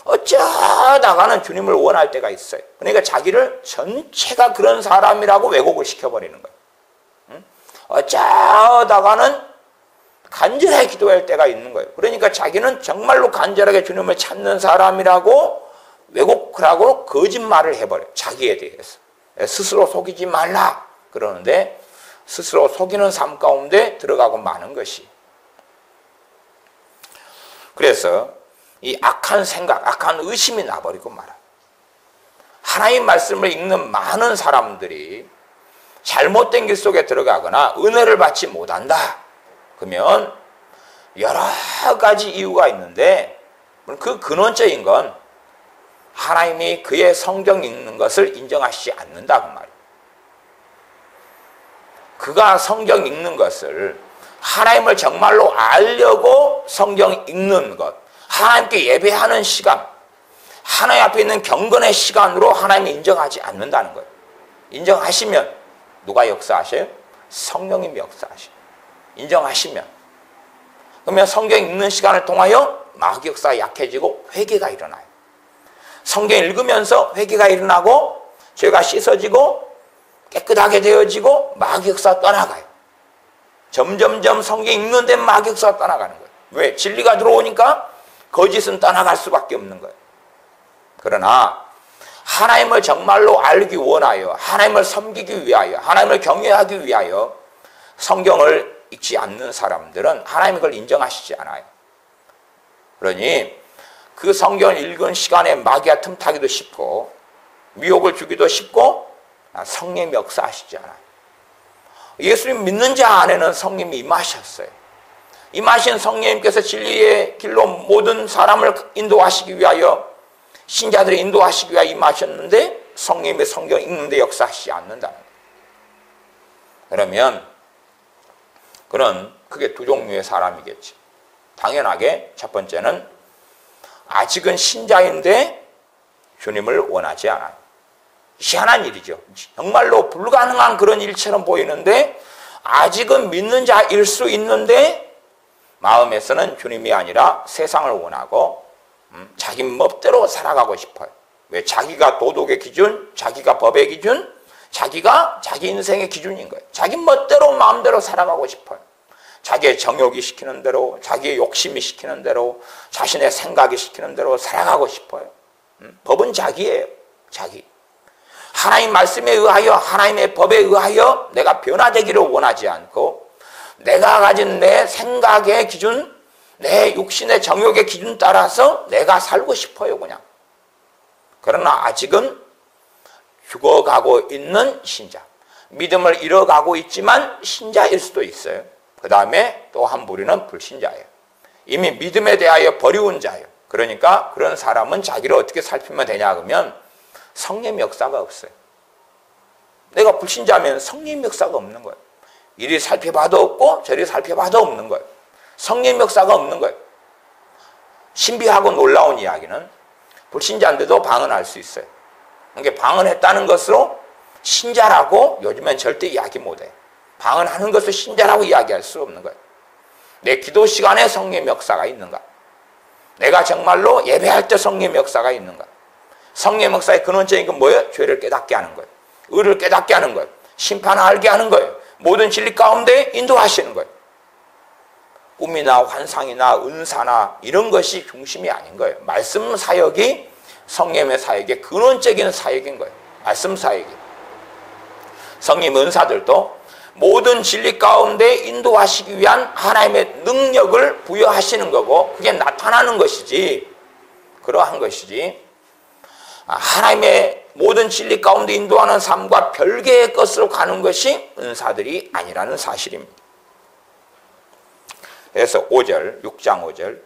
어쩌다가는 주님을 원할 때가 있어요. 그러니까 자기를 전체가 그런 사람이라고 왜곡을 시켜버리는 거예요. 어쩌다가는 간절하게 기도할 때가 있는 거예요. 그러니까 자기는 정말로 간절하게 주님을 찾는 사람이라고 왜곡을 하고 거짓말을 해버려요. 자기에 대해서. 스스로 속이지 말라 그러는데 스스로 속이는 삶 가운데 들어가고 마는 것이. 그래서 이 악한 생각, 악한 의심이 나버리고 말아요. 하나님 말씀을 읽는 많은 사람들이 잘못된 길 속에 들어가거나 은혜를 받지 못한다. 그러면 여러 가지 이유가 있는데 그 근원적인 건 하나님이 그의 성경 읽는 것을 인정하시지 않는다 그 말이에요. 그가 성경 읽는 것을 하나님을 정말로 알려고 성경 읽는 것, 하나님께 예배하는 시간, 하나님 앞에 있는 경건의 시간으로 하나님이 인정하지 않는다는 거예요. 인정하시면 누가 역사하셔요? 성령님이 역사하셔요. 인정하시면. 그러면 성경 읽는 시간을 통하여 마귀 역사가 약해지고 회개가 일어나요. 성경 읽으면서 회개가 일어나고 죄가 씻어지고 깨끗하게 되어지고 마귀 역사가 떠나가요. 점점점 성경 읽는 데 마귀 역사가 떠나가는 거예요. 왜? 진리가 들어오니까 거짓은 떠나갈 수밖에 없는 거예요. 그러나 하나님을 정말로 알기 원하여 하나님을 섬기기 위하여 하나님을 경외하기 위하여 성경을 읽지 않는 사람들은 하나님이 그걸 인정하시지 않아요. 그러니 그 성경을 읽은 시간에 마귀가 틈타기도 쉽고 미혹을 주기도 쉽고 성령이 역사하시지 않아요. 예수님 믿는 자 안에는 성령이 임하셨어요. 임하신 성령님께서 진리의 길로 모든 사람을 인도하시기 위하여 신자들을 인도하시기 위하여 임하셨는데 성령님의 성경 읽는데 역사하시지 않는다는 거예요. 그러면 그는 그게 두 종류의 사람이겠지. 당연하게 첫 번째는 아직은 신자인데 주님을 원하지 않아요. 희한한 일이죠. 정말로 불가능한 그런 일처럼 보이는데 아직은 믿는 자일 수 있는데 마음에서는 주님이 아니라 세상을 원하고 자기 멋대로 살아가고 싶어요. 왜? 자기가 도덕의 기준, 자기가 법의 기준, 자기가 자기 인생의 기준인 거예요. 자기 멋대로 마음대로 살아가고 싶어요. 자기의 정욕이 시키는 대로, 자기의 욕심이 시키는 대로, 자신의 생각이 시키는 대로 살아가고 싶어요. 법은 자기예요. 자기. 하나님 말씀에 의하여 하나님의 법에 의하여 내가 변화되기를 원하지 않고 내가 가진 내 생각의 기준, 내 육신의 정욕의 기준 따라서 내가 살고 싶어요. 그냥. 그러나 아직은 죽어가고 있는 신자. 믿음을 잃어가고 있지만 신자일 수도 있어요. 그 다음에 또 한 부류는 불신자예요. 이미 믿음에 대하여 버리운 자예요. 그러니까 그런 사람은 자기를 어떻게 살피면 되냐 그러면 성령 역사가 없어요. 내가 불신자면 성령 역사가 없는 거예요. 이리 살펴봐도 없고 저리 살펴봐도 없는 거예요. 성령 역사가 없는 거예요. 신비하고 놀라운 이야기는 불신자인데도 방언할 수 있어요. 그러니까 방언했다는 것으로 신자라고 요즘엔 절대 이야기 못해요. 방언하는 것을 신자라고 이야기할 수 없는 거예요. 내 기도 시간에 성령 역사가 있는가? 내가 정말로 예배할 때 성령 역사가 있는가? 성령 역사의 근원적인 건 뭐예요? 죄를 깨닫게 하는 거예요. 의를 깨닫게 하는 거예요. 심판을 알게 하는 거예요. 모든 진리 가운데 인도하시는 거예요. 꿈이나 환상이나 은사나 이런 것이 중심이 아닌 거예요. 말씀 사역이 성령의 사역의 근원적인 사역인 거예요. 말씀 사역이. 성령 은사들도 모든 진리 가운데 인도하시기 위한 하나님의 능력을 부여하시는 거고 그게 나타나는 것이지 그러한 것이지 하나님의 모든 진리 가운데 인도하는 삶과 별개의 것으로 가는 것이 은사들이 아니라는 사실입니다. 그래서 5절, 6장 5절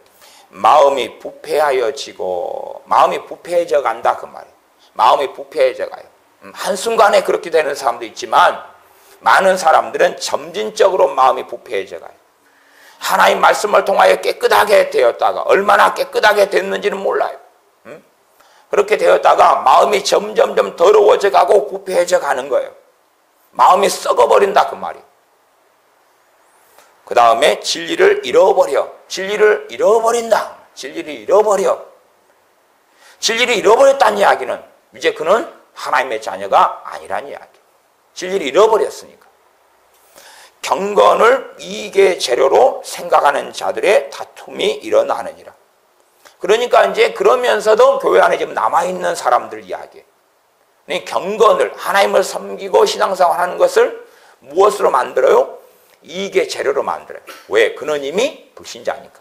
마음이 부패하여지고 마음이 부패해져 간다 그 말이에요. 마음이 부패해져 가요. 한순간에 그렇게 되는 사람도 있지만 많은 사람들은 점진적으로 마음이 부패해져 가요. 하나님 말씀을 통하여 깨끗하게 되었다가 얼마나 깨끗하게 됐는지는 몰라요. 그렇게 되었다가 마음이 점점점 더러워져 가고 부패해져 가는 거예요. 마음이 썩어버린다 그 말이에요. 그 다음에 진리를 잃어버려. 진리를 잃어버린다. 진리를 잃어버려. 진리를 잃어버렸다는 이야기는 이제 그는 하나님의 자녀가 아니란 이야기. 진리를 잃어버렸으니까. 경건을 이익의 재료로 생각하는 자들의 다툼이 일어나느니라. 그러니까 이제 그러면서도 교회 안에 지금 남아있는 사람들 이야기예요. 경건을 하나님을 섬기고 신앙생활하는 것을 무엇으로 만들어요? 이익의 재료로 만들어요. 왜? 그는 이미 불신자니까.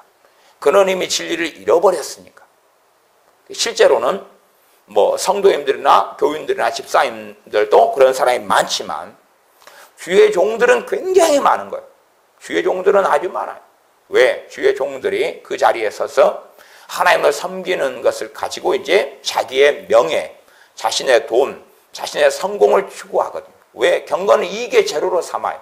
그는 이미 진리를 잃어버렸으니까. 실제로는 뭐 성도님들이나 교인들이나 집사님들도 그런 사람이 많지만 주의 종들은 굉장히 많은 거예요. 주의 종들은 아주 많아요. 왜? 주의 종들이 그 자리에 서서 하나님을 섬기는 것을 가지고 이제 자기의 명예, 자신의 돈, 자신의 성공을 추구하거든요. 왜? 경건은 이익의 재료로 삼아요.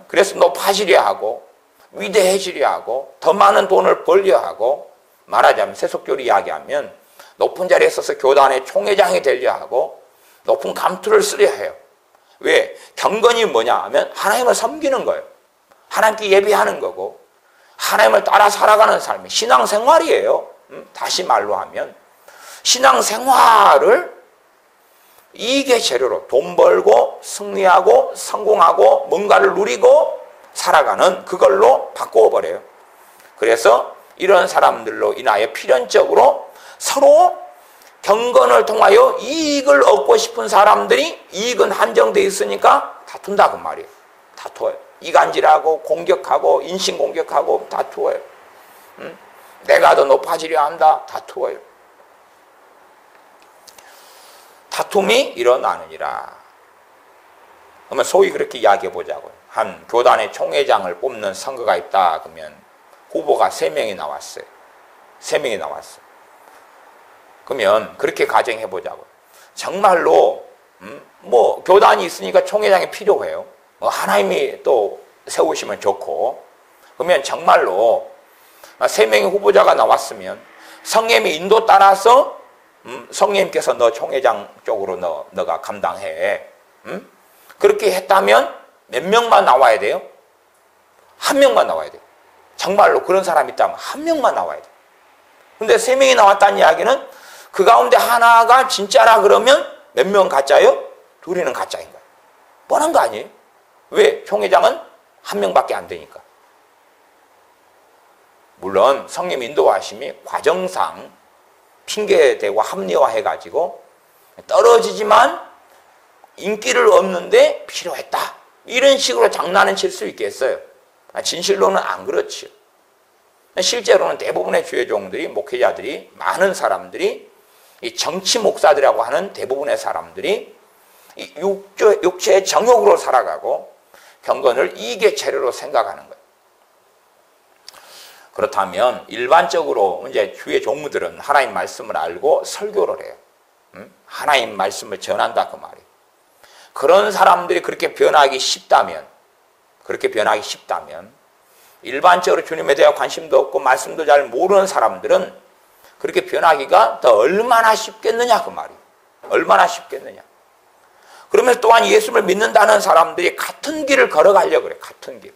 그래서 높아지려 하고 위대해지려 하고 더 많은 돈을 벌려 하고, 말하자면 세속적으로 이야기하면 높은 자리에 서서 교단의 총회장이 되려 하고 높은 감투를 쓰려 해요. 왜? 경건이 뭐냐 하면 하나님을 섬기는 거예요. 하나님께 예배하는 거고 하나님을 따라 살아가는 삶이 신앙생활이에요. 다시 말로 하면 신앙생활을 이익의 재료로 돈 벌고 승리하고 성공하고 뭔가를 누리고 살아가는 그걸로 바꾸어버려요. 그래서 이런 사람들로 인하여 필연적으로 서로 경건을 통하여 이익을 얻고 싶은 사람들이 이익은 한정되어 있으니까 다툰다 그 말이에요. 다투어요. 이간질하고 공격하고 인신공격하고 다투어요. 내가 더 높아지려 한다. 다투어요. 다툼이 일어나느니라. 그러면 소위 그렇게 이야기해 보자고요. 한 교단의 총회장을 뽑는 선거가 있다 그러면 후보가 3명이 나왔어요. 3명이 나왔어요. 그러면 그렇게 가정해 보자고요. 정말로 뭐 교단이 있으니까 총회장이 필요해요. 하나님이 또 세우시면 좋고, 그러면 정말로 3명의 후보자가 나왔으면 성령의 인도 따라서 성령님께서 너 총회장 쪽으로 너가 감당해. 그렇게 했다면 몇 명만 나와야 돼요? 1명만 나와야 돼요. 정말로 그런 사람이 있다면 1명만 나와야 돼요. 근데 3명이 나왔다는 이야기는 그 가운데 하나가 진짜라 그러면 몇 명 가짜요? 2는 가짜인 거예요. 뻔한 거 아니에요? 왜? 총회장은 1명밖에 안 되니까. 물론 성령 인도하심이 과정상 핑계대고 합리화해가지고 떨어지지만 인기를 얻는데 필요했다. 이런 식으로 장난은 칠 수 있겠어요. 진실로는 안 그렇지요. 실제로는 대부분의 주의 종들이, 목회자들이, 많은 사람들이, 이 정치 목사들이라고 하는 대부분의 사람들이 이 육체의 정욕으로 살아가고 경건을 이익의 재료로 생각하는 거예요. 그렇다면 일반적으로 이제 주의 종들은 하나님 말씀을 알고 설교를 해요. 하나님 말씀을 전한다 그 말이에요. 그런 사람들이 그렇게 변하기 쉽다면 일반적으로 주님에 대한 관심도 없고 말씀도 잘 모르는 사람들은 그렇게 변하기가 더 얼마나 쉽겠느냐 그 말이에요. 얼마나 쉽겠느냐. 그러면서 또한 예수를 믿는다는 사람들이 같은 길을 걸어가려고 그래요. 같은 길.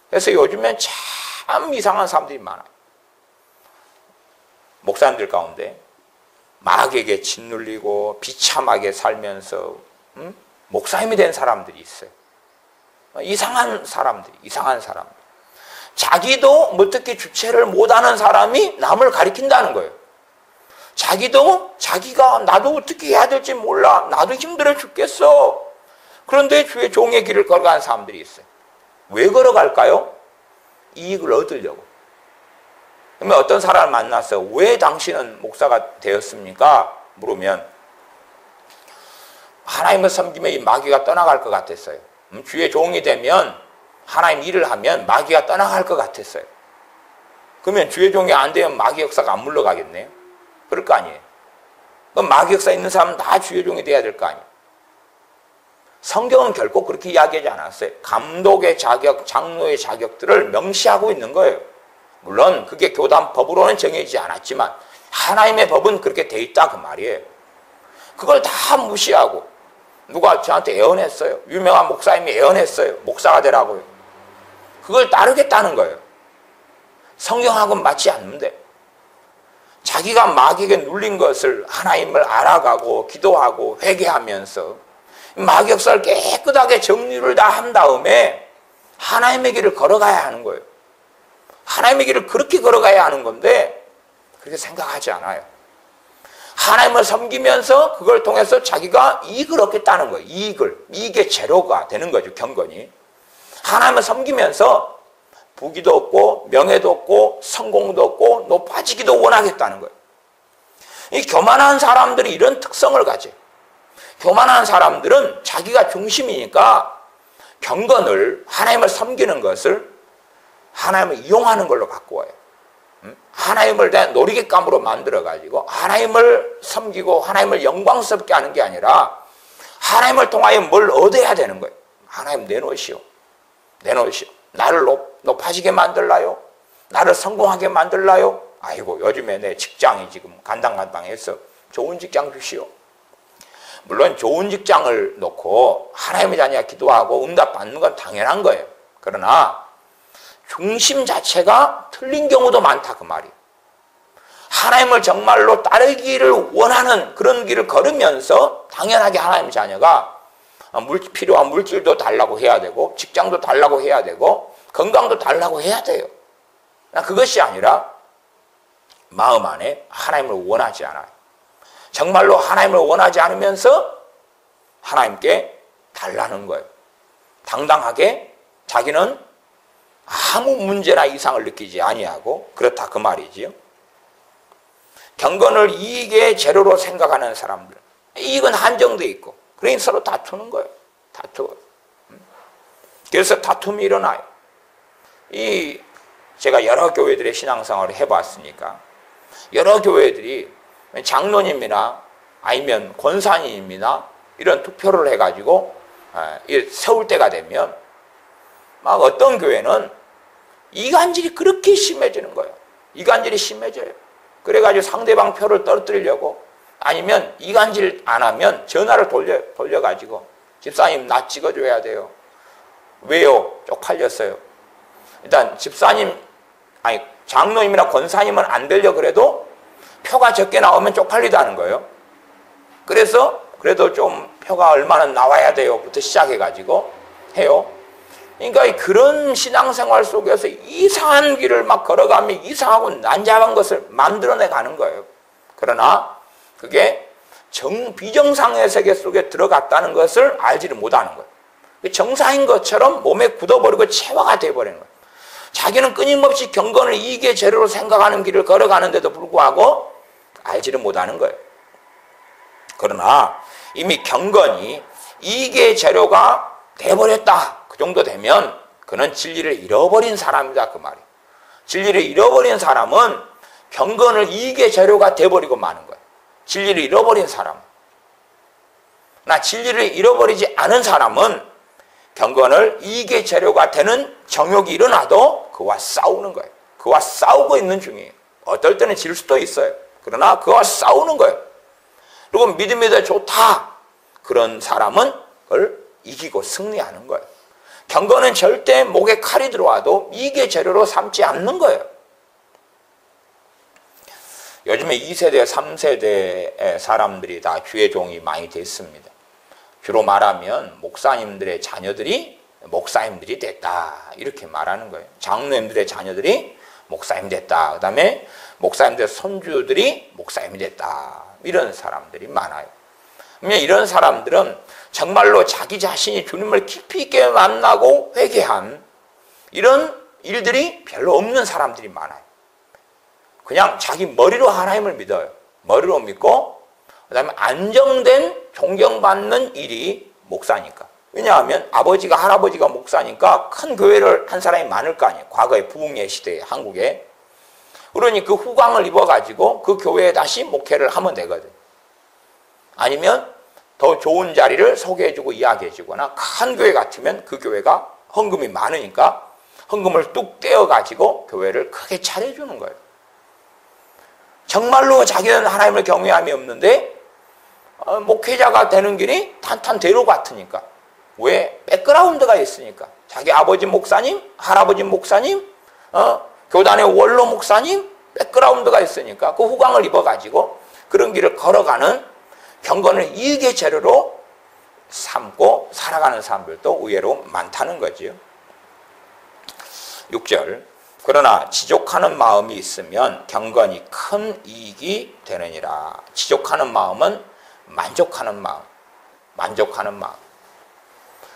그래서 요즘엔 참 이상한 사람들이 많아요. 목사님들 가운데 마귀에게 짓눌리고 비참하게 살면서 목사님이 된 사람들이 있어요. 이상한 사람들. 자기도 어떻게 주체를 못하는 사람이 남을 가리킨다는 거예요. 자기가 나도 어떻게 해야 될지 몰라. 나도 힘들어 죽겠어. 그런데 주의 종의 길을 걸어가는 사람들이 있어요. 왜 걸어갈까요? 이익을 얻으려고. 그러면 어떤 사람을 만나서 왜 당신은 목사가 되었습니까? 물으면 하나님을 섬기면 이 마귀가 떠나갈 것 같았어요. 주의 종이 되면 하나님 일을 하면 마귀가 떠나갈 것 같았어요. 그러면 주의 종이 안 되면 마귀 역사가 안 물러가겠네요. 그럴 거 아니에요. 그럼 마귀 역사 있는 사람은 다 주의 종이 돼야 될 거 아니에요. 성경은 결코 그렇게 이야기하지 않았어요. 감독의 자격, 장로의 자격들을 명시하고 있는 거예요. 물론 그게 교단 법으로는 정해지지 않았지만 하나님의 법은 그렇게 돼 있다 그 말이에요. 그걸 다 무시하고 누가 저한테 예언했어요. 유명한 목사님이 예언했어요. 목사가 되라고요. 그걸 따르겠다는 거예요. 성경하고는 맞지 않는데 자기가 마귀에게 눌린 것을 하나님을 알아가고 기도하고 회개하면서 마귀 역사를 깨끗하게 정리를 다 한 다음에 하나님의 길을 걸어가야 하는 거예요. 하나님의 길을 그렇게 걸어가야 하는 건데 그렇게 생각하지 않아요. 하나님을 섬기면서 그걸 통해서 자기가 이익을 얻겠다는 거예요. 이익의 재료가 되는 거죠. 경건이. 하나님을 섬기면서 부귀도 없고 명예도 없고 성공도 없고 높아지기도 원하겠다는 거예요. 이 교만한 사람들이 이런 특성을 가져요. 교만한 사람들은 자기가 중심이니까 경건을, 하나님을 섬기는 것을 하나님을 이용하는 걸로 갖고 와요. 하나님을 대한 놀이객감으로 만들어가지고 하나님을 섬기고 하나님을 영광스럽게 하는 게 아니라 하나님을 통하여 뭘 얻어야 되는 거예요. 하나님 내놓으시오. 내놓으시오. 나를 높아지게 만들라요? 나를 성공하게 만들라요? 아이고, 요즘에 내 직장이 지금 간당간당해서 좋은 직장 주시오. 물론 좋은 직장을 놓고 하나님의 자녀가 기도하고 응답 받는 건 당연한 거예요. 그러나 중심 자체가 틀린 경우도 많다 그 말이에요. 하나님을 정말로 따르기를 원하는 그런 길을 걸으면서 당연하게 하나님의 자녀가 필요한 물질도 달라고 해야 되고 직장도 달라고 해야 되고 건강도 달라고 해야 돼요. 그것이 아니라 마음 안에 하나님을 원하지 않아요. 정말로 하나님을 원하지 않으면서 하나님께 달라는 거예요. 당당하게 자기는 아무 문제나 이상을 느끼지 아니하고 그렇다 그 말이지요. 경건을 이익의 재료로 생각하는 사람들, 이익은 한정돼 있고 그러니 서로 다투는 거예요. 다투고. 그래서 다툼이 일어나요. 제가 여러 교회들의 신앙생활을 해봤으니까 여러 교회들이 장로님이나 아니면 권사님이나 이런 투표를 해가지고 세울 때가 되면 막 어떤 교회는 이간질이 그렇게 심해지는 거예요. 이간질이 심해져요. 그래가지고 상대방 표를 떨어뜨리려고 아니면 이간질 안 하면 전화를 돌려가지고 집사님 나 찍어줘야 돼요. 왜요? 쪽팔렸어요. 일단 집사님 장로님이나 권사님은 안 되려 그래도 표가 적게 나오면 쪽팔리다는 거예요. 그래서 그래도 좀 표가 얼마나 나와야 돼요 부터 시작해가지고 해요. 그러니까 그런 신앙생활 속에서 이상한 길을 막 걸어가며 이상하고 난잡한 것을 만들어내 가는 거예요. 그러나 그게 비정상의 세계 속에 들어갔다는 것을 알지를 못하는 거예요. 정상인 것처럼 몸에 굳어버리고 체화가 돼버리는 거예요. 자기는 끊임없이 경건을 이익의 재료로 생각하는 길을 걸어가는데도 불구하고 알지를 못하는 거예요. 그러나 이미 경건이 이익의 재료가 돼버렸다. 그 정도 되면 그는 진리를 잃어버린 사람이다 그 말이에요. 진리를 잃어버린 사람은 경건을 이익의 재료가 돼버리고 마는 거예요. 진리를 잃어버린 사람. 나 진리를 잃어버리지 않은 사람은 경건을 이익의 재료가 되는 정욕이 일어나도 그와 싸우는 거예요. 그와 싸우고 있는 중이에요. 어떨 때는 질 수도 있어요. 그러나 그와 싸우는 거예요. 그리고 믿음이 더 좋다. 그런 사람은 그걸 이기고 승리하는 거예요. 경건은 절대 목에 칼이 들어와도 이익의 재료로 삼지 않는 거예요. 요즘에 2세대, 3세대의 사람들이 다 주의 종이 많이 됐습니다. 주로 말하면 목사님들의 자녀들이 목사님들이 됐다 이렇게 말하는 거예요. 장로님들의 자녀들이 목사님 됐다. 그 다음에 목사님들의 손주들이 목사님이 됐다. 이런 사람들이 많아요. 이런 사람들은 정말로 자기 자신이 주님을 깊이 있게 만나고 회개한 이런 일들이 별로 없는 사람들이 많아요. 그냥 자기 머리로 하나님을 믿어요. 머리로 믿고 그 다음에 안정된 존경받는 일이 목사니까. 왜냐하면 아버지가 할아버지가 목사니까 큰 교회를 한 사람이 많을 거 아니에요. 과거의 부흥의 시대에 한국에. 그러니 그 후광을 입어가지고 그 교회에 다시 목회를 하면 되거든. 아니면 더 좋은 자리를 소개해주고 이야기해주거나 큰 교회 같으면 그 교회가 헌금이 많으니까 헌금을 뚝 떼어가지고 교회를 크게 차려주는 거예요. 정말로 자기는 하나님을 경외함이 없는데 목회자가 되는 길이 탄탄대로 같으니까. 왜? 백그라운드가 있으니까. 자기 아버지 목사님, 할아버지 목사님, 교단의 원로 목사님, 백그라운드가 있으니까 그 후광을 입어가지고 그런 길을 걸어가는 경건을 이익의 재료로 삼고 살아가는 사람들도 의외로 많다는 거지요. 6절. 그러나 지족하는 마음이 있으면 경건이 큰 이익이 되느니라. 지족하는 마음은 만족하는 마음. 만족하는 마음.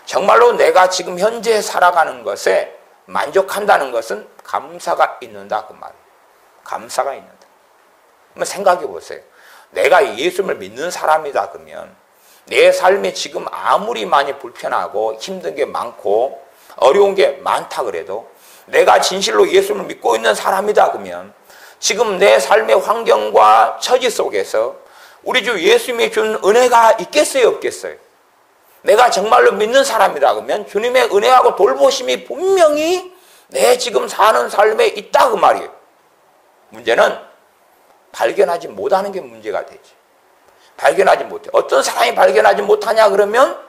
정말로 내가 지금 현재 살아가는 것에 만족한다는 것은 감사가 있는다 그 말이에요. 감사가 있는다. 한번 생각해 보세요. 내가 예수를 믿는 사람이다 그러면 내 삶에 지금 아무리 많이 불편하고 힘든 게 많고 어려운 게 많다 그래도 내가 진실로 예수를 믿고 있는 사람이다 그러면 지금 내 삶의 환경과 처지 속에서 우리 주 예수님이 준 은혜가 있겠어요 없겠어요? 내가 정말로 믿는 사람이다 그러면 주님의 은혜하고 돌보심이 분명히 내 지금 사는 삶에 있다 그 말이에요. 문제는 발견하지 못하는 게 문제가 되지. 발견하지 못해. 어떤 사람이 발견하지 못하냐 그러면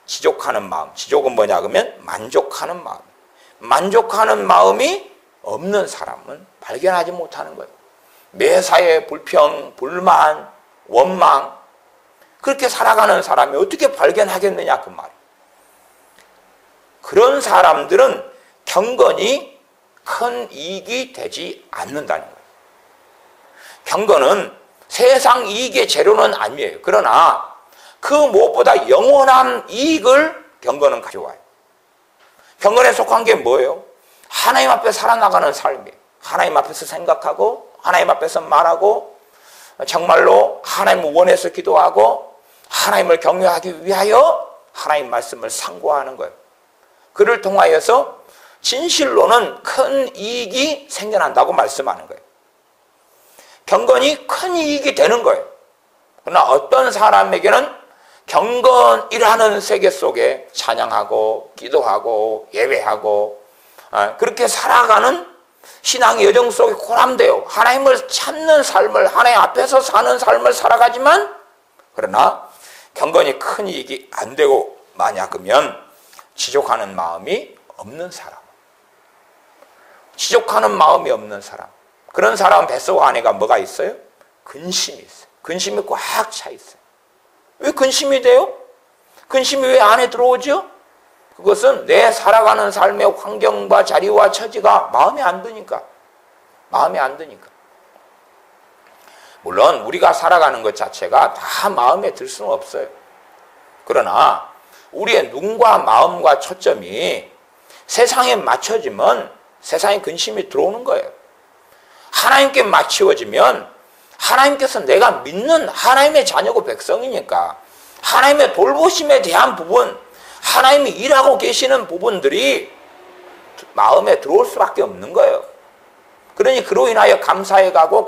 지족하는 마음. 지족은 뭐냐 그러면 만족하는 마음. 만족하는 마음이 없는 사람은 발견하지 못하는 거예요. 매사에 불평, 불만, 원망 그렇게 살아가는 사람이 어떻게 발견하겠느냐 그 말이에요. 그런 사람들은 경건이 큰 이익이 되지 않는다는 거예요. 경건은 세상 이익의 재료는 아니에요. 그러나 그 무엇보다 영원한 이익을 경건은 가져와요. 경건에 속한 게 뭐예요? 하나님 앞에 살아나가는 삶이에요. 하나님 앞에서 생각하고 하나님 앞에서 말하고 정말로 하나님을 원해서 기도하고 하나님을 경외하기 위하여 하나님 말씀을 상고하는 거예요. 그를 통하여서 진실로는 큰 이익이 생겨난다고 말씀하는 거예요. 경건이 큰 이익이 되는 거예요. 그러나 어떤 사람에게는 경건이라는 세계 속에 찬양하고 기도하고 예배하고 그렇게 살아가는 신앙의 여정 속에 고람돼요. 하나님을 찾는 삶을 하나님 앞에서 사는 삶을 살아가지만 그러나 경건이 큰 이익이 안 되고 만약이면 지족하는 마음이 없는 사람, 지족하는 마음이 없는 사람, 그런 사람 뱃속 안에가 뭐가 있어요? 근심이 있어요. 근심이 꽉 차 있어요. 왜 근심이 돼요? 근심이 왜 안에 들어오죠? 그것은 내 살아가는 삶의 환경과 자리와 처지가 마음에 안 드니까. 마음에 안 드니까. 물론 우리가 살아가는 것 자체가 다 마음에 들 수는 없어요. 그러나 우리의 눈과 마음과 초점이 세상에 맞춰지면 세상에 근심이 들어오는 거예요. 하나님께 맞추어지면 하나님께서 내가 믿는 하나님의 자녀고 백성이니까 하나님의 돌보심에 대한 부분, 하나님이 일하고 계시는 부분들이 마음에 들어올 수밖에 없는 거예요. 그러니 그로 인하여 감사해 가고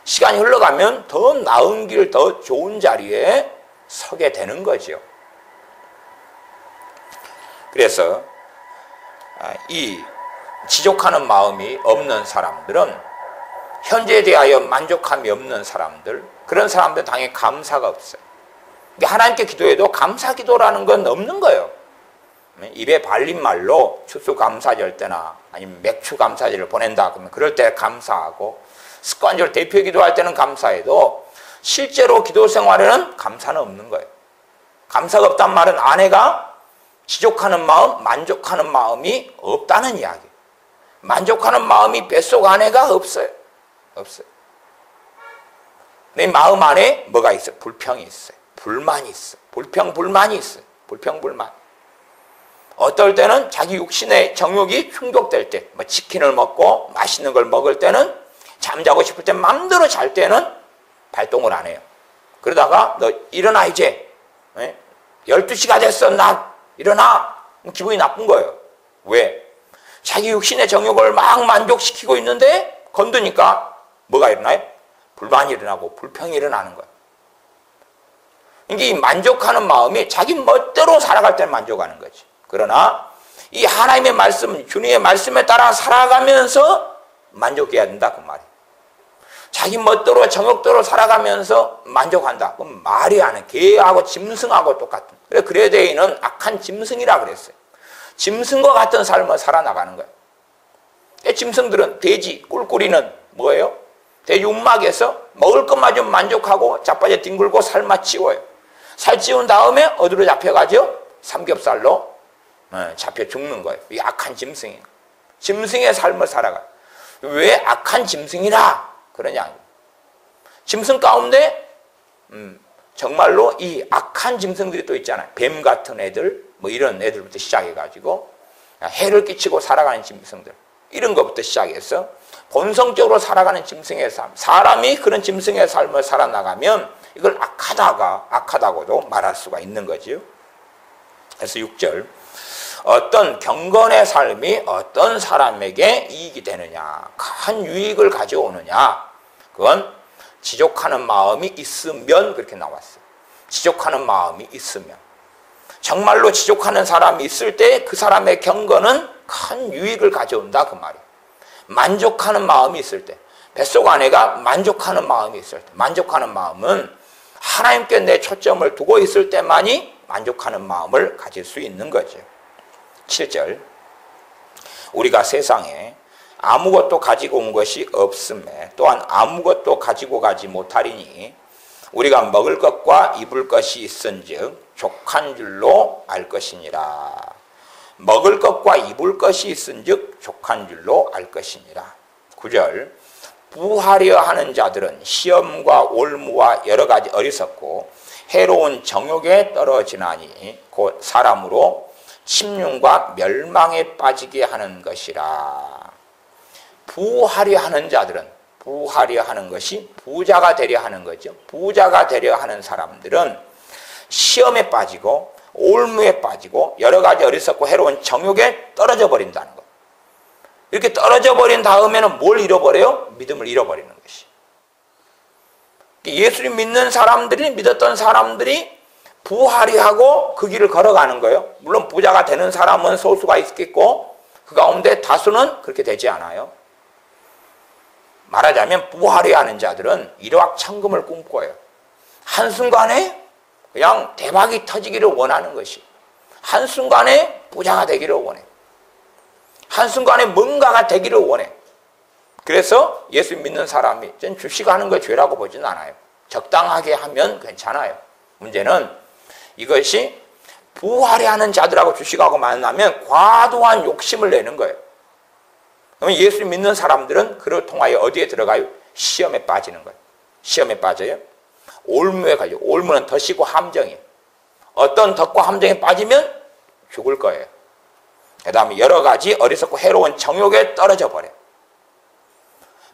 시간이 흘러가면 더 나은 길, 더 좋은 자리에 서게 되는 거죠. 그래서 이 지족하는 마음이 없는 사람들은 현재에 대하여 만족함이 없는 사람들, 그런 사람들은 당연히 감사가 없어요. 하나님께 기도해도 감사 기도라는 건 없는 거예요. 입에 발린 말로 추수감사절 때나 아니면 맥추감사절을 보낸다 그러면 그럴 때 감사하고 습관적으로 대표 기도할 때는 감사해도 실제로 기도 생활에는 감사는 없는 거예요. 감사가 없단 말은 아내가 지족하는 마음, 만족하는 마음이 없다는 이야기예요. 만족하는 마음이 뱃속 안에가 없어요. 없어요. 내 마음 안에 뭐가 있어요? 불평이 있어요. 불만이 있어요. 불평불만이 있어요. 불평불만. 어떨 때는 자기 육신의 정욕이 충족될 때, 뭐 치킨을 먹고 맛있는 걸 먹을 때는 잠자고 싶을 때 마음대로 잘 때는 발동을 안 해요. 그러다가 너 일어나 이제 12시가 됐어. 나 일어나. 기분이 나쁜 거예요. 왜? 자기 육신의 정욕을 막 만족시키고 있는데 건드니까 뭐가 일어나요? 불만이 일어나고 불평이 일어나는 거예요. 이게 이 만족하는 마음이 자기 멋대로 살아갈 때는 만족하는 거지. 그러나 이 하나님의 말씀, 주님의 말씀에 따라 살아가면서 만족해야 된다 그 말이에요. 자기 멋대로 정욕대로 살아가면서 만족한다. 그럼 말이 안 해. 개하고 짐승하고 똑같은. 그래서 그레데이는 악한 짐승이라 그랬어요. 짐승과 같은 삶을 살아나가는 거예요. 짐승들은 돼지, 꿀꿀이는 뭐예요? 돼지 움막에서 먹을 것만 좀 만족하고 자빠져 뒹굴고 살만 찌워요. 살 찌운 다음에 어디로 잡혀가죠? 삼겹살로 잡혀 죽는 거예요. 이 악한 짐승이에요. 짐승의 삶을 살아가요. 왜 악한 짐승이라 그러냐? 짐승 가운데 정말로 이 악한 짐승들이 또 있잖아요. 뱀 같은 애들, 뭐 이런 애들부터 시작해가지고 해를 끼치고 살아가는 짐승들, 이런 것부터 시작해서 본성적으로 살아가는 짐승의 삶, 사람이 그런 짐승의 삶을 살아나가면 이걸 악하다고도 말할 수가 있는 거죠. 그래서 6절, 어떤 경건의 삶이 어떤 사람에게 이익이 되느냐, 큰 유익을 가져오느냐, 그건 지족하는 마음이 있으면, 그렇게 나왔어요. 지족하는 마음이 있으면, 정말로 지족하는 사람이 있을 때 그 사람의 경건은 큰 유익을 가져온다, 그 말이에요. 만족하는 마음이 있을 때, 뱃속 안에가 만족하는 마음이 있을 때, 만족하는 마음은 하나님께 내 초점을 두고 있을 때만이 만족하는 마음을 가질 수 있는 거죠. 7절, 우리가 세상에 아무것도 가지고 온 것이 없음에 또한 아무것도 가지고 가지 못하리니 우리가 먹을 것과 입을 것이 있은즉 족한 줄로 알 것이니라. 먹을 것과 입을 것이 있은즉 족한 줄로 알 것이니라. 9절, 부하려 하는 자들은 시험과 올무와 여러 가지 어리석고 해로운 정욕에 떨어지나니 곧 사람으로 침륜과 멸망에 빠지게 하는 것이라. 부하려 하는 자들은, 부하려 하는 것이 부자가 되려 하는 거죠. 부자가 되려 하는 사람들은 시험에 빠지고 올무에 빠지고 여러 가지 어리석고 해로운 정욕에 떨어져 버린다는 것. 이렇게 떨어져 버린 다음에는 뭘 잃어버려요? 믿음을 잃어버리는 것이. 예수님 믿는 사람들이, 믿었던 사람들이 부하려 하고 그 길을 걸어가는 거예요. 물론 부자가 되는 사람은 소수가 있겠고 그 가운데 다수는 그렇게 되지 않아요. 말하자면 부하려 하는 자들은 일확천금을 꿈꿔요. 한순간에 그냥 대박이 터지기를 원하는 것이, 한순간에 부자가 되기를 원해, 한순간에 뭔가가 되기를 원해. 그래서 예수 믿는 사람이 전 주식하는 거 죄라고 보지는 않아요. 적당하게 하면 괜찮아요. 문제는 이것이 부하려 하는 자들하고 주식하고 만나면 과도한 욕심을 내는 거예요. 그러면 예수 믿는 사람들은 그를 통하여 어디에 들어가요? 시험에 빠지는 거예요. 시험에 빠져요. 올무에 걸려. 올무는 덫이고 함정이에요. 어떤 덫과 함정에 빠지면 죽을 거예요. 그 다음에 여러 가지 어리석고 해로운 정욕에 떨어져 버려요.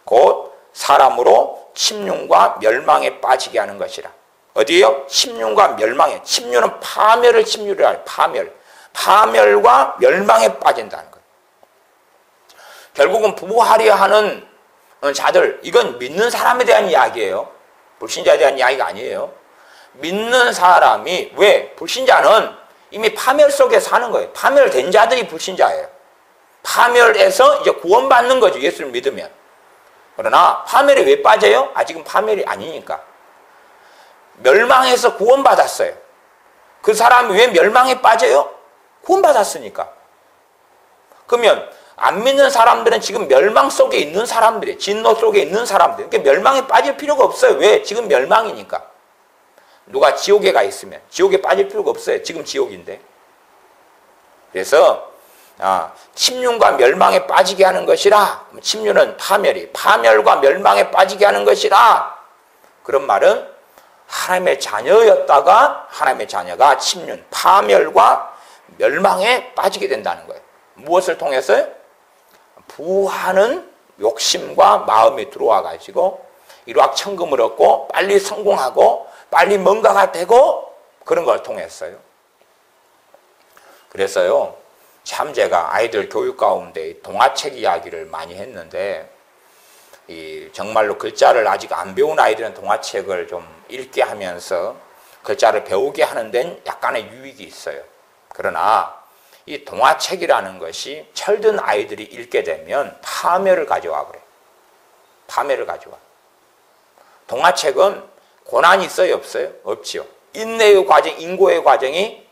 곧 사람으로 침륜과 멸망에 빠지게 하는 것이라. 어디에요? 침륜과 멸망에. 침륜은 파멸을 침륜을 해요. 파멸. 파멸과 멸망에 빠진다는 거예요. 결국은 부하려 하는 자들, 이건 믿는 사람에 대한 이야기예요. 불신자에 대한 이야기가 아니에요. 믿는 사람이, 왜? 불신자는 이미 파멸 속에 사는 거예요. 파멸된 자들이 불신자예요. 파멸에서 이제 구원받는 거죠. 예수를 믿으면. 그러나 파멸에 왜 빠져요? 아직은 파멸이 아니니까. 멸망해서 구원받았어요. 그 사람이 왜 멸망에 빠져요? 구원받았으니까. 그러면 안 믿는 사람들은 지금 멸망 속에 있는 사람들이에요. 진노 속에 있는 사람들. 그러니까 멸망에 빠질 필요가 없어요. 왜? 지금 멸망이니까. 누가 지옥에 가 있으면 지옥에 빠질 필요가 없어요. 지금 지옥인데. 그래서 침륜과 멸망에 빠지게 하는 것이라. 침륜은 파멸이, 파멸과 멸망에 빠지게 하는 것이라. 그런 말은 하나님의 자녀였다가 하나님의 자녀가 침륜, 파멸과 멸망에 빠지게 된다는 거예요. 무엇을 통해서요? 부하는 욕심과 마음이 들어와 가지고 일확천금을 얻고 빨리 성공하고 빨리 뭔가가 되고 그런 걸 통했어요. 그래서요, 참 제가 아이들 교육 가운데 동화책 이야기를 많이 했는데, 정말로 글자를 아직 안 배운 아이들은 동화책을 좀 읽게 하면서 글자를 배우게 하는 데는 약간의 유익이 있어요. 그러나 이 동화책이라는 것이 철든 아이들이 읽게 되면 파멸을 가져와 그래요. 파멸을 가져와. 동화책은 고난이 있어요, 없어요? 없지요. 인내의 과정, 인고의 과정이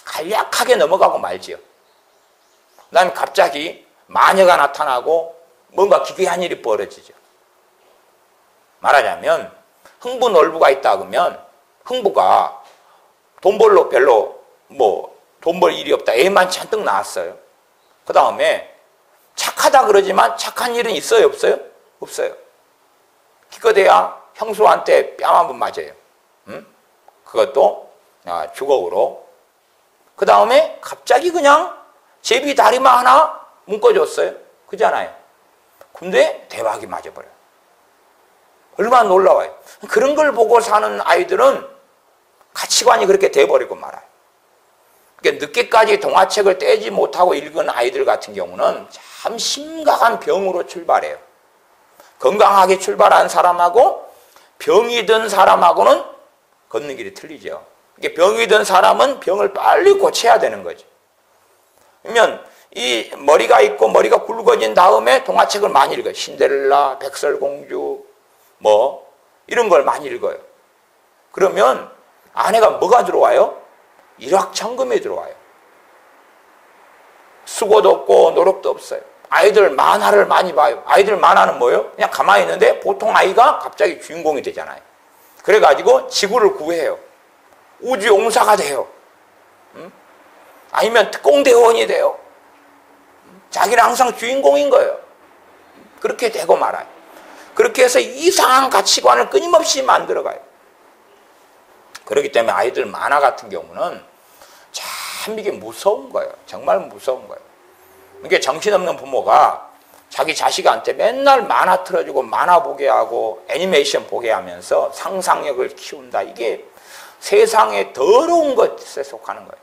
간략하게 넘어가고 말지요. 그 다음에 갑자기 마녀가 나타나고 뭔가 기괴한 일이 벌어지죠. 말하자면 흥부놀부가 있다 그러면 흥부가 돈 벌러 별로 돈 벌 일이 없다. 애만 잔뜩 낳았어요. 그 다음에 착하다 그러지만 착한 일은 있어요, 없어요? 없어요. 기껏해야 형수한테 뺨 한 번 맞아요. 그것도 주걱으로. 그 다음에 갑자기 그냥 제비 다리만 하나 묶어줬어요. 그잖아요. 근데 대박이 맞아버려요. 얼마나 놀라워요. 그런 걸 보고 사는 아이들은 가치관이 그렇게 돼버리고 말아요. 그러니까 늦게까지 동화책을 떼지 못하고 읽은 아이들 같은 경우는 참 심각한 병으로 출발해요. 건강하게 출발한 사람하고 병이 든 사람하고는 걷는 길이 틀리죠. 그러니까 병이 든 사람은 병을 빨리 고쳐야 되는 거죠. 그러면 이 머리가 있고 머리가 굵어진 다음에 동화책을 많이 읽어요. 신데렐라, 백설공주 뭐 이런 걸 많이 읽어요. 그러면 아내가 뭐가 들어와요? 일확천금이 들어와요. 수고도 없고 노력도 없어요. 아이들 만화를 많이 봐요. 아이들 만화는 뭐예요? 그냥 가만히 있는데 보통 아이가 갑자기 주인공이 되잖아요. 그래가지고 지구를 구해요. 우주용사가 돼요. 아니면 특공대원이 돼요. 자기는 항상 주인공인 거예요. 그렇게 되고 말아요. 그렇게 해서 이상한 가치관을 끊임없이 만들어가요. 그렇기 때문에 아이들 만화 같은 경우는 참 이게 무서운 거예요. 정말 무서운 거예요. 이게 정신없는 부모가 자기 자식한테 맨날 만화 틀어주고 만화 보게 하고 애니메이션 보게 하면서 상상력을 키운다. 이게 세상의 더러운 것에 속하는 거예요.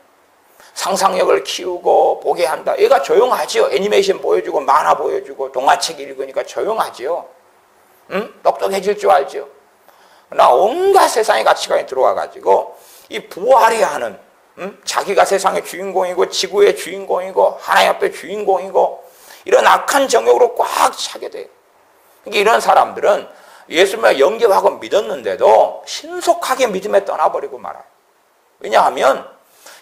상상력을 키우고 보게 한다. 얘가 조용하지요. 애니메이션 보여주고 만화 보여주고 동화책 읽으니까 조용하지요. 똑똑해질 줄 알죠. 나 온갖 세상의 가치관이 들어와가지고 이 부활해야 하는 자기가 세상의 주인공이고 지구의 주인공이고 하나님 앞에 주인공이고 이런 악한 정욕으로 꽉 차게 돼요. 그러니까 이런 사람들은 예수님을 영접하고 믿었는데도 신속하게 믿음에 떠나버리고 말아요. 왜냐하면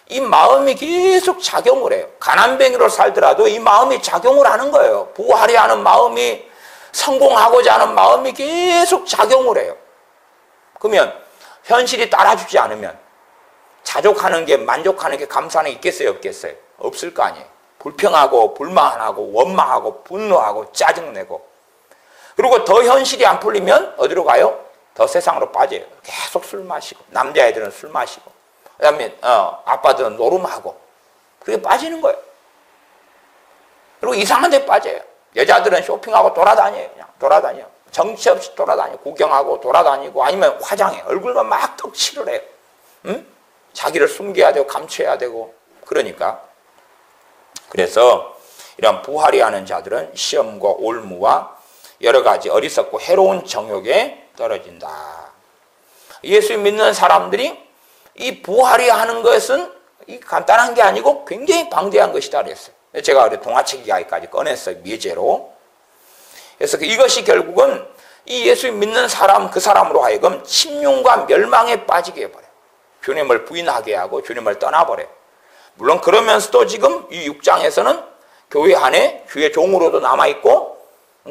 이 마음이 계속 작용을 해요. 가난뱅이로 살더라도 이 마음이 작용을 하는 거예요. 부활해야 하는 마음이, 성공하고자 하는 마음이 계속 작용을 해요. 그러면 현실이 따라주지 않으면 자족하는 게, 만족하는 게, 감사하는 게 있겠어요, 없겠어요? 없을 거 아니에요. 불평하고 불만하고 원망하고 분노하고 짜증내고. 그리고 더 현실이 안 풀리면 어디로 가요? 더 세상으로 빠져요. 계속 술 마시고, 남자애들은 술 마시고, 그 다음에 아빠들은 노름하고, 그렇게 빠지는 거예요. 그리고 이상한 데 빠져요. 여자들은 쇼핑하고 돌아다녀요. 그냥 돌아다녀요. 정치 없이 돌아다녀요. 구경하고 돌아다니고, 아니면 화장해. 얼굴만 막 떡칠을 해요. 자기를 숨겨야 되고 감춰야 되고. 그러니까 그래서 이런 부활이 하는 자들은 시험과 올무와 여러 가지 어리석고 해로운 정욕에 떨어진다. 예수 믿는 사람들이 이 부활이 하는 것은 간단한 게 아니고 굉장히 방대한 것이다 그랬어요. 제가 동화책 이야기까지 꺼냈어요. 미제로. 그래서 이것이 결국은 이 예수 믿는 사람, 그 사람으로 하여금 침륜과 멸망에 빠지게 해버려요. 주님을 부인하게 하고 주님을 떠나버려요. 물론 그러면서도 지금 이 6장에서는 교회 안에 주의 종으로도 남아있고,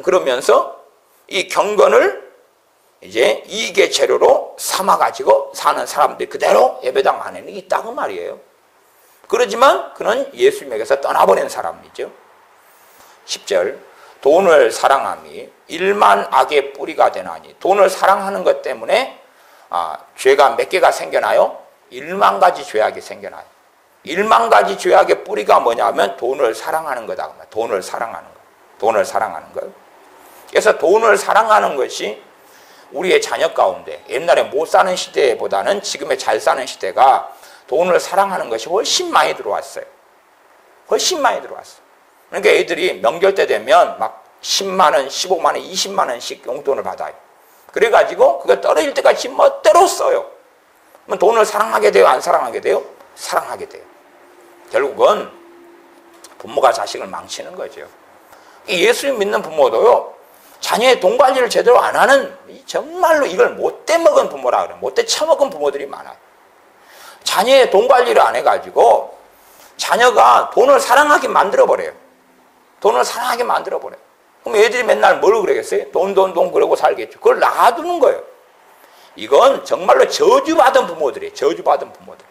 그러면서 이 경건을 이제 이익의 재료로 삼아가지고 사는 사람들이 그대로 예배당 안에는 있다고 말이에요. 그러지만 그는 예수님에게서 떠나버린 사람이죠. 10절, 돈을 사랑함이 일만 악의 뿌리가 되나니. 돈을 사랑하는 것 때문에 죄가 몇 개가 생겨나요? 1만 가지 죄악이 생겨나요. 1만 가지 죄악의 뿌리가 뭐냐면 돈을 사랑하는 거다. 돈을 사랑하는 거. 돈을 사랑하는 거. 그래서 돈을 사랑하는 것이 우리의 자녀 가운데, 옛날에 못 사는 시대보다는 지금의 잘 사는 시대가 돈을 사랑하는 것이 훨씬 많이 들어왔어요. 훨씬 많이 들어왔어요. 그러니까 애들이 명절 때 되면 막 10만 원, 15만 원, 20만 원씩 용돈을 받아요. 그래가지고 그거 떨어질 때까지 멋대로 써요. 그럼 돈을 사랑하게 돼요? 안 사랑하게 돼요? 사랑하게 돼요. 결국은 부모가 자식을 망치는 거죠. 예수 믿는 부모도요, 자녀의 돈 관리를 제대로 안 하는, 정말로 이걸 못돼 먹은 부모라 그래요. 못돼 처먹은 부모들이 많아요. 자녀의 돈 관리를 안 해가지고 자녀가 돈을 사랑하게 만들어버려요. 돈을 사랑하게 만들어버려요. 그럼 애들이 맨날 뭘 그러겠어요? 돈 그러고 살겠죠. 그걸 놔두는 거예요. 이건 정말로 저주받은 부모들이에요. 저주받은 부모들.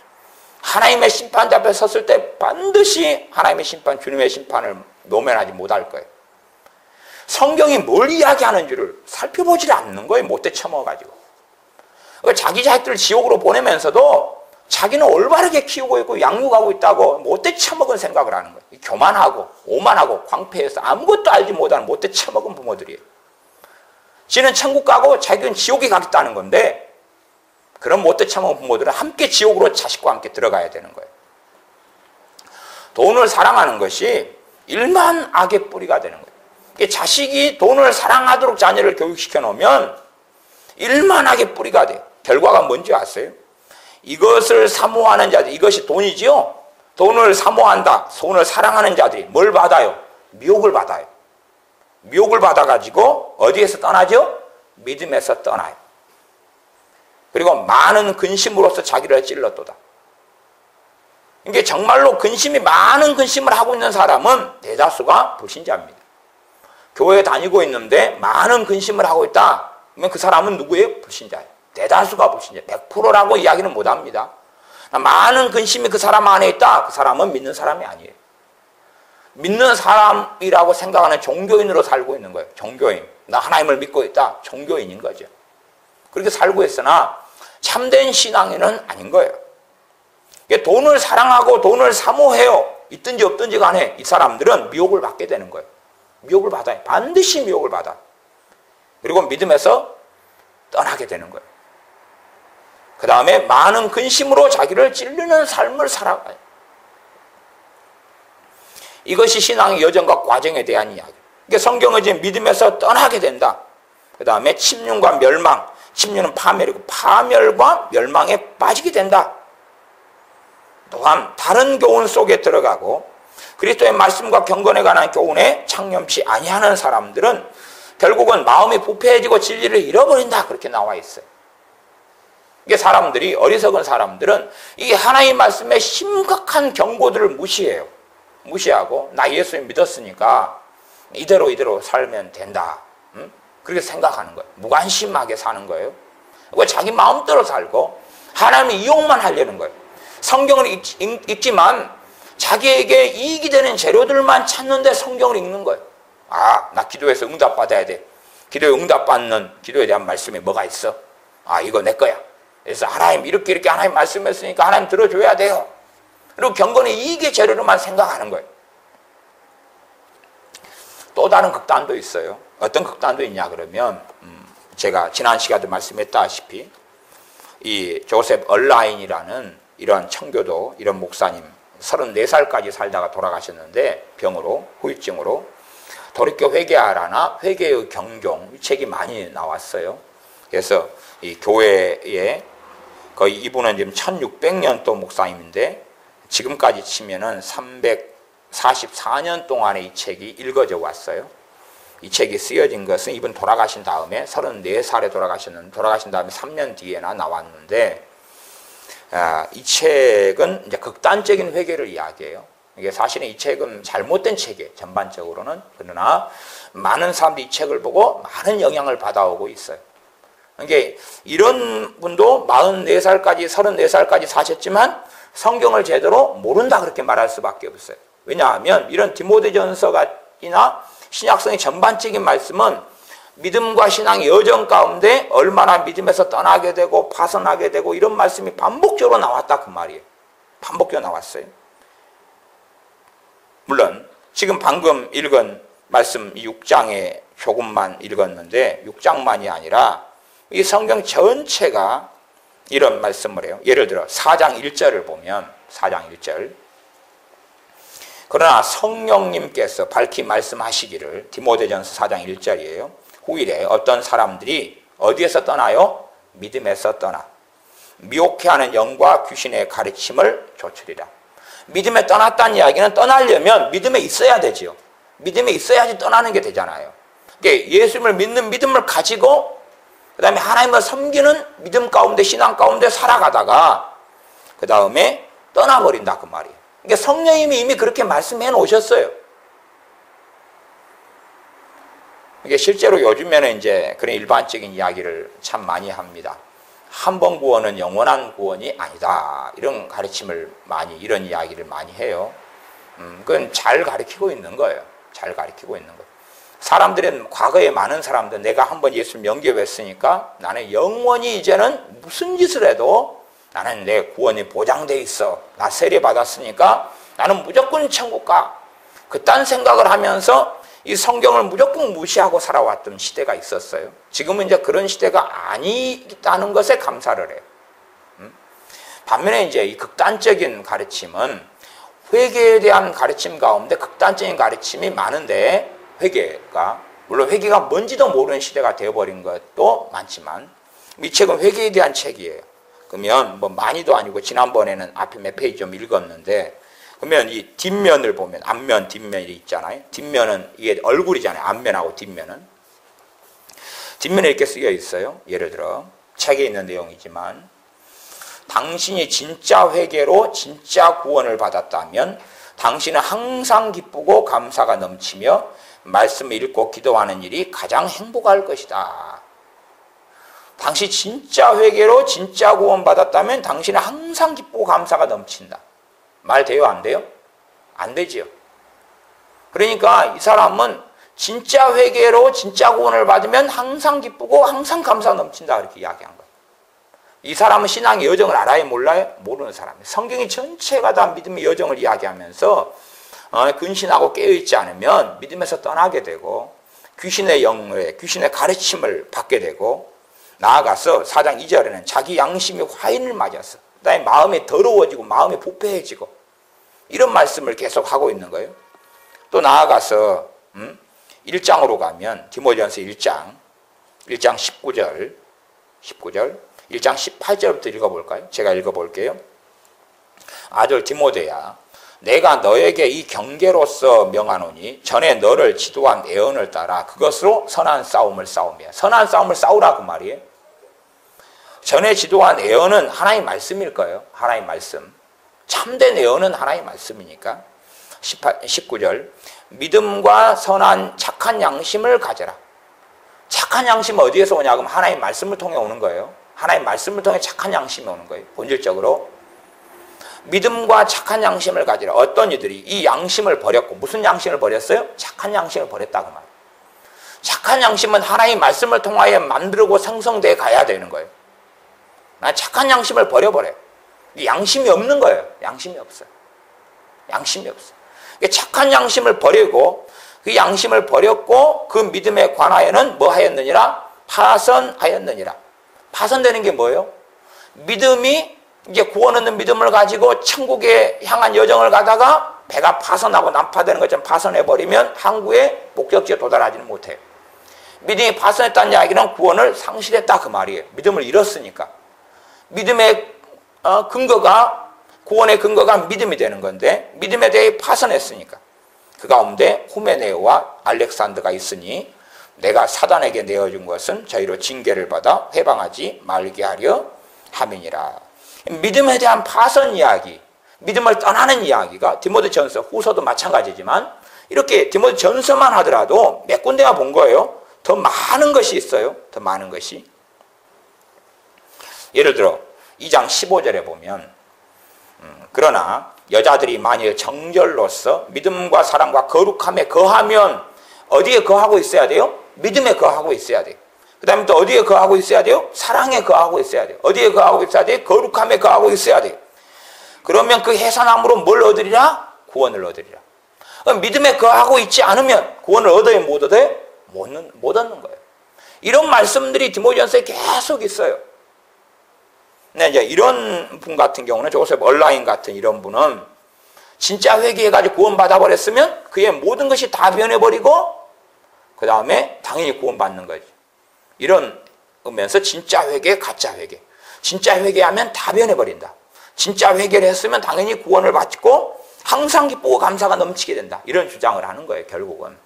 하나님의 심판대 앞에 섰을 때 반드시 하나님의 심판, 주님의 심판을 노면하지 못할 거예요. 성경이 뭘 이야기하는지를 살펴보지 않는 거예요. 못돼 처먹어가지고. 자기 자식들을 지옥으로 보내면서도 자기는 올바르게 키우고 있고 양육하고 있다고 못돼 처먹은 생각을 하는 거예요. 교만하고 오만하고 광패해서 아무것도 알지 못하는 못돼 처먹은 부모들이에요. 지는 천국 가고 자기는 지옥에 가겠다는 건데 그런 못돼 처먹은 부모들은 함께 지옥으로 자식과 함께 들어가야 되는 거예요. 돈을 사랑하는 것이 일만 악의 뿌리가 되는 거예요. 자식이 돈을 사랑하도록 자녀를 교육시켜 놓으면 일만 악의 뿌리가 돼요. 결과가 뭔지 아세요? 이것을 사모하는 자들, 이것이 돈이지요. 돈을 사모한다, 돈을 사랑하는 자들이 뭘 받아요? 미혹을 받아요. 미혹을 받아가지고 어디에서 떠나죠? 믿음에서 떠나요. 그리고 많은 근심으로써 자기를 찔렀도다. 이게 정말로 많은 근심을 하고 있는 사람은 대다수가 불신자입니다. 교회에 다니고 있는데 많은 근심을 하고 있다. 그러면 그 사람은 누구예요? 불신자예요. 대다수가 불신자. 100%라고 이야기는 못합니다. 많은 근심이 그 사람 안에 있다. 그 사람은 믿는 사람이 아니에요. 믿는 사람이라고 생각하는 종교인으로 살고 있는 거예요. 종교인. 나 하나님을 믿고 있다. 종교인인 거죠. 그렇게 살고 있으나 참된 신앙인은 아닌 거예요. 돈을 사랑하고 돈을 사모해요. 있든지 없든지 간에 이 사람들은 미혹을 받게 되는 거예요. 미혹을 받아요. 반드시 미혹을 받아. 그리고 믿음에서 떠나게 되는 거예요. 그 다음에 많은 근심으로 자기를 찔리는 삶을 살아가요. 이것이 신앙의 여정과 과정에 대한 이야기. 그러니까 성경은 이제 믿음에서 떠나게 된다. 그 다음에 침륜과 멸망. 침륜은 파멸이고 파멸과 멸망에 빠지게 된다. 또한 다른 교훈 속에 들어가고 그리스도의 말씀과 경건에 관한 교훈에 창념치 아니하는 사람들은 결국은 마음이 부패해지고 진리를 잃어버린다. 그렇게 나와 있어요. 이게 사람들이, 어리석은 사람들은 이게 하나님의 말씀의 심각한 경고들을 무시해요. 무시하고 나 예수님 믿었으니까 이대로 살면 된다. 그렇게 생각하는 거예요. 무관심하게 사는 거예요. 그리고 자기 마음대로 살고 하나님의 이용만 하려는 거예요. 성경을 읽지만 자기에게 이익이 되는 재료들만 찾는데 성경을 읽는 거예요. 아, 나 기도해서 응답받아야 돼. 기도에 응답받는 기도에 대한 말씀이 뭐가 있어? 아, 이거 내 거야. 그래서 하나님 이렇게 하나님 말씀했으니까 하나님 들어줘야 돼요. 그리고 경건의 이익의 재료로만 생각하는 거예요. 또 다른 극단도 있어요. 어떤 극단도 있냐 그러면 제가 지난 시간에 말씀했다시피 이 조셉 얼라인이라는 이런 청교도 이런 목사님 34살까지 살다가 돌아가셨는데 병으로 후유증으로 돌이켜 회개하라나 회개의 경종 이 책이 많이 나왔어요. 그래서 이 교회에 거의 이분은 지금 1600년도 목사님인데 지금까지 치면은 344년 동안에 이 책이 읽어져 왔어요. 이 책이 쓰여진 것은 이분 돌아가신 다음에 34살에 돌아가신 다음에 3년 뒤에나 나왔는데 이 책은 이제 극단적인 회개를 이야기해요. 이게 사실은 이 책은 잘못된 책이에요. 전반적으로는. 그러나 많은 사람들이 이 책을 보고 많은 영향을 받아오고 있어요. 이게 이런 분도 44살까지 34살까지 사셨지만 성경을 제대로 모른다 그렇게 말할 수밖에 없어요. 왜냐하면 이런 디모데전서가이나 신약성의 전반적인 말씀은 믿음과 신앙의 여정 가운데 얼마나 믿음에서 떠나게 되고 파선하게 되고 이런 말씀이 반복적으로 나왔다 그 말이에요. 반복적으로 나왔어요. 물론 지금 방금 읽은 말씀 6장에 조금만 읽었는데 6장만이 아니라 이 성경 전체가 이런 말씀을 해요. 예를 들어 4장 1절을 보면 4장 1절 그러나 성령님께서 밝히 말씀하시기를 디모데전서 4장 1절이에요. 후일에 어떤 사람들이 어디에서 떠나요? 믿음에서 떠나 미혹해하는 영과 귀신의 가르침을 조추리라. 믿음에 떠났다는 이야기는 떠나려면 믿음에 있어야 되지요. 믿음에 있어야지 떠나는 게 되잖아요. 그러니까 예수님을 믿는 믿음을 가지고 그 다음에 하나님을 섬기는 믿음 가운데 신앙 가운데 살아가다가 그 다음에 떠나버린다 그 말이에요. 그러니까 성령님이 이미 그렇게 말씀해 놓으셨어요. 이게 실제로 요즘에는 이제 그런 일반적인 이야기를 참 많이 합니다. 한 번 구원은 영원한 구원이 아니다. 이런 가르침을 이런 이야기를 많이 해요. 그건 잘 가르치고 있는 거예요. 잘 가르치고 있는 거예요. 사람들은 과거에 많은 사람들 내가 한번 예수님 영접했으니까 나는 영원히 이제는 무슨 짓을 해도 나는 내 구원이 보장돼 있어. 나 세례 받았으니까 나는 무조건 천국 가. 그딴 생각을 하면서 이 성경을 무조건 무시하고 살아왔던 시대가 있었어요. 지금은 이제 그런 시대가 아니다는 것에 감사를 해요. 반면에 이제 이 극단적인 가르침은 회개에 대한 가르침 가운데 극단적인 가르침이 많은데, 회개가 물론 회개가 뭔지도 모르는 시대가 되어버린 것도 많지만, 이 책은 회개에 대한 책이에요. 그러면 뭐 많이도 아니고 지난번에는 앞에 몇 페이지 좀 읽었는데, 그러면 이 뒷면을 보면 앞면 뒷면이 있잖아요. 뒷면은 이게 얼굴이잖아요. 앞면하고 뒷면은. 뒷면에 이렇게 쓰여 있어요. 예를 들어 책에 있는 내용이지만, 당신이 진짜 회개로 진짜 구원을 받았다면 당신은 항상 기쁘고 감사가 넘치며 말씀을 읽고 기도하는 일이 가장 행복할 것이다. 당시 진짜 회개로 진짜 구원 받았다면 당신은 항상 기쁘고 감사가 넘친다. 말 돼요? 안 돼요? 안 되지요. 그러니까 이 사람은 진짜 회개로 진짜 구원을 받으면 항상 기쁘고 항상 감사가 넘친다, 이렇게 이야기한 거예요. 이 사람은 신앙의 여정을 알아요? 몰라요? 모르는 사람이에요. 성경이 전체가 다 믿음의 여정을 이야기하면서 근신하고 깨어있지 않으면 믿음에서 떠나게 되고 귀신의 영에 귀신의 가르침을 받게 되고, 나아가서 4장 2절에는 자기 양심이 화인을 맞아서 그다음에 마음이 더러워지고 마음이 부패해지고, 이런 말씀을 계속 하고 있는 거예요. 또 나아가서 1장으로 가면 디모데전서 1장 19절 1장 18절부터 읽어볼까요? 제가 읽어볼게요. 아들 디모데야, 내가 너에게 이 경계로서 명하노니 전에 너를 지도한 예언을 따라 그것으로 선한 싸움을 싸우며. 선한 싸움을 싸우라고 말이에요. 전에 지도한 예언은 하나님 말씀일 거예요. 하나님 말씀. 참된 예언은 하나님 말씀이니까. 19절, 믿음과 선한 착한 양심을 가져라. 착한 양심은 어디에서 오냐? 그럼 하나님 말씀을 통해 오는 거예요. 하나님 말씀을 통해 착한 양심이 오는 거예요. 본질적으로. 믿음과 착한 양심을 가지라. 어떤 이들이 이 양심을 버렸고, 무슨 양심을 버렸어요? 착한 양심을 버렸다고 말이에요. 착한 양심은 하나님 말씀을 통하여 만들고 생성되어 가야 되는 거예요. 나 착한 양심을 버려버려요. 양심이 없는 거예요. 양심이 없어요. 양심이 없어요. 착한 양심을 버리고, 그 양심을 버렸고 그 믿음에 관하여는 뭐 하였느니라? 파선하였느니라. 파선되는 게 뭐예요? 믿음이 이제 구원 얻는 믿음을 가지고 천국에 향한 여정을 가다가 배가 파선하고 난파되는 것처럼 파선해버리면 항구의 목적지에 도달하지는 못해요. 믿음이 파선했다는 이야기는 구원을 상실했다, 그 말이에요. 믿음을 잃었으니까. 믿음의 근거가, 구원의 근거가 믿음이 되는 건데 믿음에 대해 파선했으니까. 그 가운데 후메네오와 알렉산더가 있으니 내가 사단에게 내어준 것은 저희로 징계를 받아 회방하지 말게 하려 함이니라. 믿음에 대한 파선 이야기, 믿음을 떠나는 이야기가 디모데전서, 후서도 마찬가지지만 이렇게 디모데전서만 하더라도 몇 군데가 본 거예요. 더 많은 것이 있어요. 더 많은 것이. 예를 들어 2장 15절에 보면 그러나 여자들이 만일 정결로서 믿음과 사랑과 거룩함에 거하면, 어디에 거하고 있어야 돼요? 믿음에 거하고 있어야 돼요. 그 다음에 또 어디에 거하고 있어야 돼요? 사랑에 거하고 있어야 돼요. 어디에 거하고 있어야 돼요? 거룩함에 거하고 있어야 돼요. 그러면 그 해산함으로 뭘 얻으리라? 구원을 얻으리라. 믿음에 거하고 있지 않으면 구원을 얻어요? 못 얻어요? 못 얻는 거예요. 이런 말씀들이 디모데전서에 계속 있어요. 근데 이제 이런 분 같은 경우는, 조셉 얼라인 같은 이런 분은 진짜 회개해가지고 구원받아 버렸으면 그의 모든 것이 다 변해버리고 그 다음에 당연히 구원받는 거죠. 이런 의미에서 진짜 회개, 가짜 회개. 진짜 회개하면 다 변해버린다. 진짜 회개를 했으면 당연히 구원을 받고 항상 기쁘고 감사가 넘치게 된다. 이런 주장을 하는 거예요, 결국은.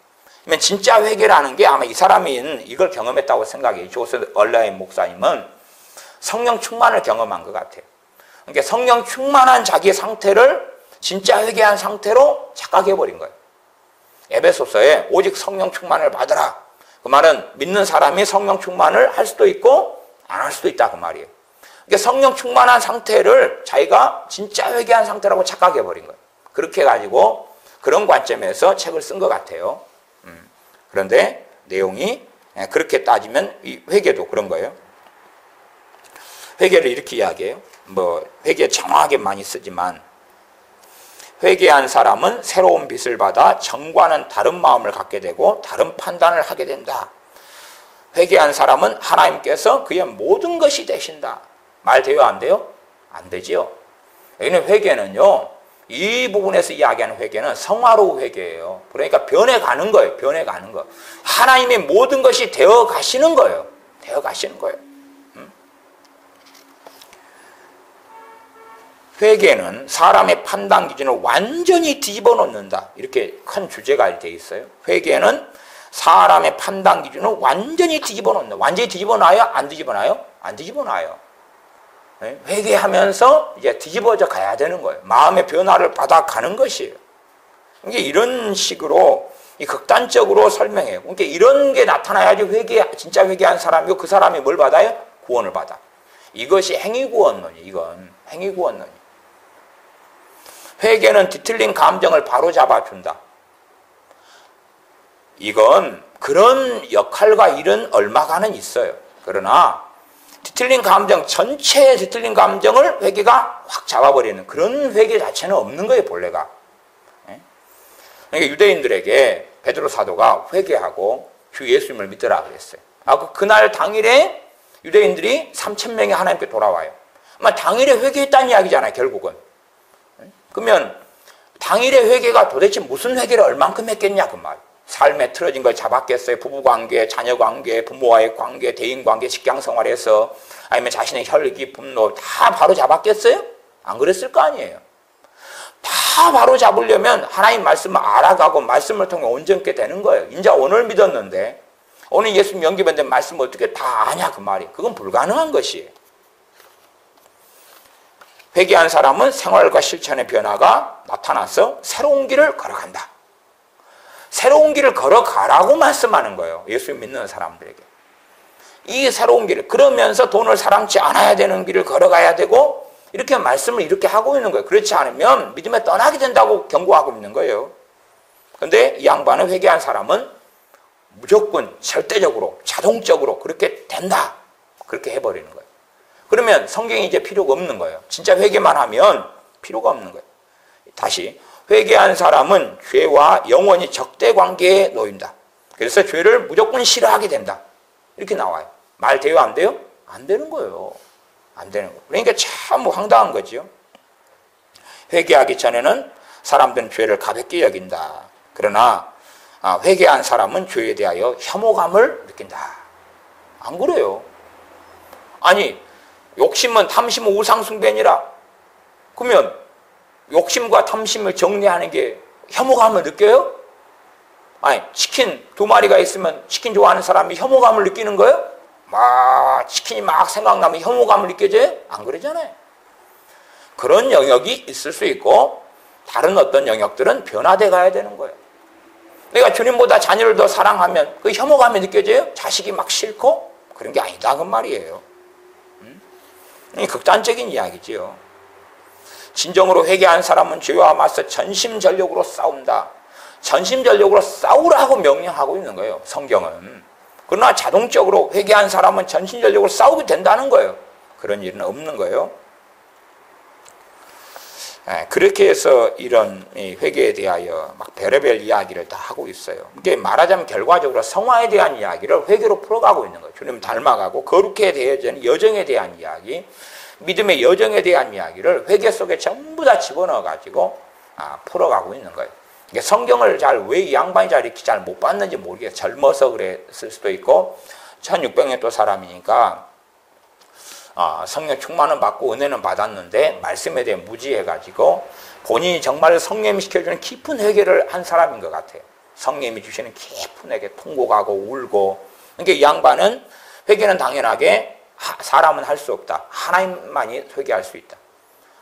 그러면 진짜 회개라는 게, 아마 이 사람이 이걸 경험했다고 생각해요. 조셉 얼라인 목사님은 성령 충만을 경험한 것 같아요. 그러니까 성령 충만한 자기의 상태를 진짜 회개한 상태로 착각해버린 거예요. 에베소서에 오직 성령 충만을 받으라. 그 말은 믿는 사람이 성령 충만을 할 수도 있고 안 할 수도 있다, 그 말이에요. 그러니까 성령 충만한 상태를 자기가 진짜 회개한 상태라고 착각해버린 거예요. 그렇게 해가지고 그런 관점에서 책을 쓴 것 같아요. 그런데 내용이 그렇게 따지면 이 회개도 그런 거예요. 회개를 이렇게 이야기해요. 회개 정확하게 많이 쓰지만, 회개한 사람은 새로운 빛을 받아 전과는 다른 마음을 갖게 되고 다른 판단을 하게 된다. 회개한 사람은 하나님께서 그의 모든 것이 되신다. 말 돼요, 안 돼요? 안 되지요. 여기는 회개는요, 이 부분에서 이야기하는 회개는 성화로 회개예요. 그러니까 변해가는 거예요. 변해가는 거. 하나님의 모든 것이 되어 가시는 거예요. 되어 가시는 거예요. 회개는 사람의 판단 기준을 완전히 뒤집어 놓는다. 이렇게 큰 주제가 되어 있어요. 회개는 사람의 판단 기준을 완전히 뒤집어 놓는다. 완전히 뒤집어 놔요? 안 뒤집어 놔요? 안 뒤집어 놔요. 회개하면서 이제 뒤집어져 가야 되는 거예요. 마음의 변화를 받아가는 것이에요. 이게 이런 식으로 극단적으로 설명해요. 그러니까 이런 게 나타나야지 진짜 회개한 사람이고 그 사람이 뭘 받아요? 구원을 받아. 이것이 행위구원론이. 이건 행위구원론이. 회개는 뒤틀린 감정을 바로잡아준다. 이건 그런 역할과 일은 얼마간은 있어요. 그러나 뒤틀린 감정, 전체의 뒤틀린 감정을 회개가 확 잡아버리는 그런 회개 자체는 없는 거예요, 본래가. 그러니까 유대인들에게 베드로 사도가 회개하고 주 예수님을 믿으라 그랬어요. 그날 당일에 유대인들이 3,000명이 하나님께 돌아와요. 아마 당일에 회개했다는 이야기잖아요, 결국은. 그러면 당일의 회개가 도대체 무슨 회개를 얼만큼 했겠냐 그 말. 삶에 틀어진 걸 잡았겠어요. 부부관계, 자녀관계, 부모와의 관계, 대인관계, 직장생활에서 아니면 자신의 혈기, 분노 다 바로 잡았겠어요? 안 그랬을 거 아니에요. 다 바로 잡으려면 하나님 말씀을 알아가고 말씀을 통해 온전케 되는 거예요. 이제 오늘 믿었는데 오늘 예수님 영접했는데 말씀을 어떻게 다 아냐 그 말이. 그건 불가능한 것이에요. 회개한 사람은 생활과 실천의 변화가 나타나서 새로운 길을 걸어간다. 새로운 길을 걸어가라고 말씀하는 거예요. 예수 믿는 사람들에게. 이 새로운 길을, 그러면서 돈을 사랑치 않아야 되는 길을 걸어가야 되고 이렇게 말씀을 이렇게 하고 있는 거예요. 그렇지 않으면 믿음에 떠나게 된다고 경고하고 있는 거예요. 그런데 이 양반은 회개한 사람은 무조건 절대적으로 자동적으로 그렇게 된다. 그렇게 해버리는 거예요. 그러면 성경이 이제 필요가 없는 거예요. 진짜 회개만 하면 필요가 없는 거예요. 다시 회개한 사람은 죄와 영원히 적대 관계에 놓인다. 그래서 죄를 무조건 싫어하게 된다. 이렇게 나와요. 말 돼요, 안 돼요? 안 되는 거예요. 안 되는 거예요. 그러니까 참 황당한 거죠. 회개하기 전에는 사람들은 죄를 가볍게 여긴다. 그러나 회개한 사람은 죄에 대하여 혐오감을 느낀다. 안 그래요. 아니 욕심은 탐심은 우상숭배니라. 그러면 욕심과 탐심을 정리하는 게 혐오감을 느껴요? 아니 치킨 2마리가 있으면 치킨 좋아하는 사람이 혐오감을 느끼는 거예요? 막 치킨이 막 생각나면 혐오감을 느껴져요? 안 그러잖아요. 그런 영역이 있을 수 있고 다른 어떤 영역들은 변화돼 가야 되는 거예요. 내가 주님보다 자녀를 더 사랑하면 그 혐오감이 느껴져요? 자식이 막 싫고? 그런 게 아니다 그 말이에요. 극단적인 이야기지요. 진정으로 회개한 사람은 죄와 맞서 전심전력으로 싸운다. 전심전력으로 싸우라고 명령하고 있는 거예요, 성경은. 그러나 자동적으로 회개한 사람은 전심전력으로 싸우게 된다는 거예요. 그런 일은 없는 거예요. 그렇게 해서 이런 회개에 대하여 막 별의별 이야기를 다 하고 있어요. 이게 말하자면 결과적으로 성화에 대한 이야기를 회개로 풀어가고 있는 거예요. 주님 닮아가고 거룩해 되어지는 여정에 대한 이야기, 믿음의 여정에 대한 이야기를 회개 속에 전부 다 집어넣어가지고 풀어가고 있는 거예요. 이게 성경을 왜 이 양반이 이렇게 잘 못 봤는지 모르겠어요. 젊어서 그랬을 수도 있고 1600년 또 사람이니까 성령 충만은 받고 은혜는 받았는데 말씀에 대해 무지해가지고 본인이 정말 성령이 시켜주는 깊은 회개를 한 사람인 것 같아요. 성령이 주시는 깊은 회개, 통곡하고 울고. 그러니까 이 양반은 회개는 당연하게 사람은 할 수 없다. 하나님만이 회개할 수 있다.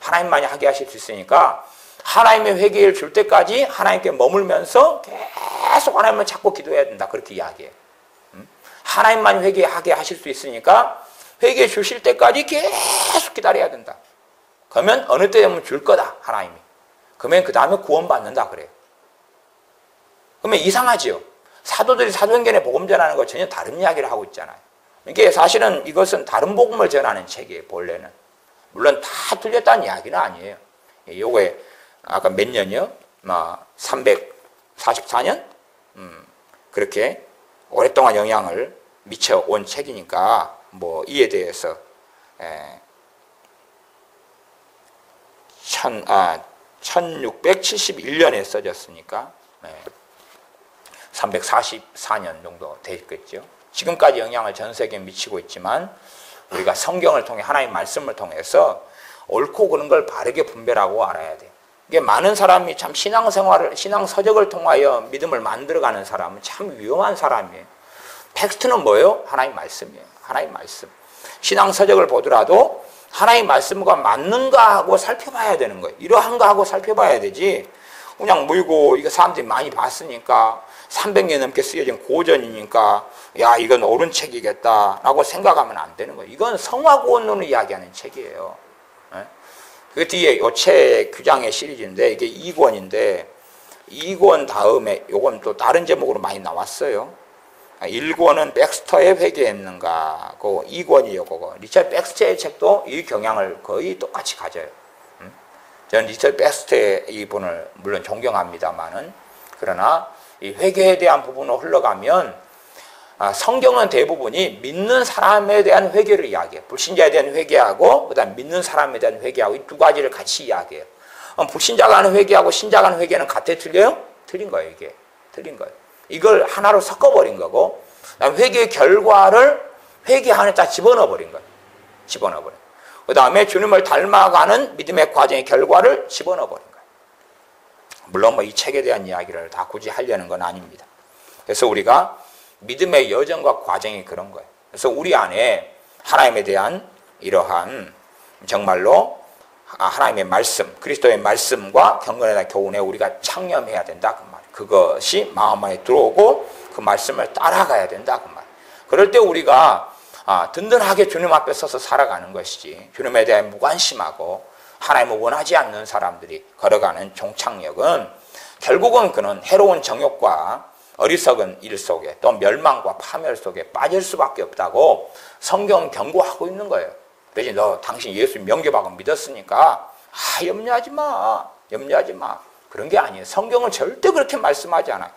하나님만이 하게 하실 수 있으니까 하나님의 회개를 줄 때까지 하나님께 머물면서 계속 하나님을 찾고 기도해야 된다. 그렇게 이야기해요. 하나님만이 회개하게 하실 수 있으니까 회개 주실 때까지 계속 기다려야 된다. 그러면 어느 때 되면 줄 거다, 하나님이. 그러면 그 다음에 구원받는다 그래요. 그러면 이상하지요. 사도들이 사도행전에 복음 전하는 거 전혀 다른 이야기를 하고 있잖아요. 이게 사실은 이것은 다른 복음을 전하는 책이에요, 본래는. 물론 다 틀렸다는 이야기는 아니에요. 요게 아까 몇 년이요? 344년? 그렇게 오랫동안 영향을 미쳐온 책이니까 뭐 이에 대해서 1671년에 써졌으니까 344년 정도 됐겠죠. 지금까지 영향을 전 세계에 미치고 있지만 우리가 성경을 통해 하나님의 말씀을 통해서 옳고 그른 걸 바르게 분별하고 알아야 돼요. 이게 많은 사람이 참 신앙생활을, 신앙서적을 통하여 믿음을 만들어가는 사람은 참 위험한 사람이에요. 텍스트는 뭐예요? 하나님 말씀이에요. 하나님 말씀. 신앙서적을 보더라도 하나님 말씀과 맞는가 하고 살펴봐야 되는 거예요. 이러한가 하고 살펴봐야 되지. 그냥 물고 이거 사람들이 많이 봤으니까 300년 넘게 쓰여진 고전이니까 야 이건 옳은 책이겠다라고 생각하면 안 되는 거예요. 이건 성화구원론을 이야기하는 책이에요. 그 뒤에 요 책 규장의 시리즈인데 이게 2권인데 2권 다음에 요건 또 다른 제목으로 많이 나왔어요. 1권은 백스터에 회개했는가, 그 2권이 요거고 리처드 백스터의 책도 이 경향을 거의 똑같이 가져요. 저는 리처드 백스터의 이분을 물론 존경합니다만은 그러나 이 회개에 대한 부분으로 흘러가면 성경은 대부분이 믿는 사람에 대한 회개를 이야기해요. 불신자에 대한 회개하고 그다음 믿는 사람에 대한 회개하고 이 두 가지를 같이 이야기해요. 불신자가 하는 회개하고 신자가 하는 회개는 같아 틀려요? 틀린 거예요. 이게 틀린 거예요. 이걸 하나로 섞어버린 거고 회개의 결과를 회개 안에 다 집어넣어 버린 거예요. 집어넣어 버린. 그 다음에 주님을 닮아가는 믿음의 과정의 결과를 집어넣어 버린 거예요. 물론 뭐 이 책에 대한 이야기를 다 굳이 하려는 건 아닙니다. 그래서 우리가 믿음의 여정과 과정이 그런 거예요. 그래서 우리 안에 하나님에 대한 이러한 정말로 하나님의 말씀, 그리스도의 말씀과 경건에 대한 교훈에 우리가 창념해야 된다 그 말. 그것이 마음 안에 들어오고 그 말씀을 따라가야 된다 그 말. 그럴 때 우리가 든든하게 주님 앞에 서서 살아가는 것이지 주님에 대해 무관심하고 하나님을 원하지 않는 사람들이 걸어가는 종착역은 결국은 그는 해로운 정욕과 어리석은 일 속에 또 멸망과 파멸 속에 빠질 수밖에 없다고 성경은 경고하고 있는 거예요. 그래서 너 당신 예수 명계박은 믿었으니까 염려하지 마. 염려하지 마. 그런 게 아니에요. 성경은 절대 그렇게 말씀하지 않아요.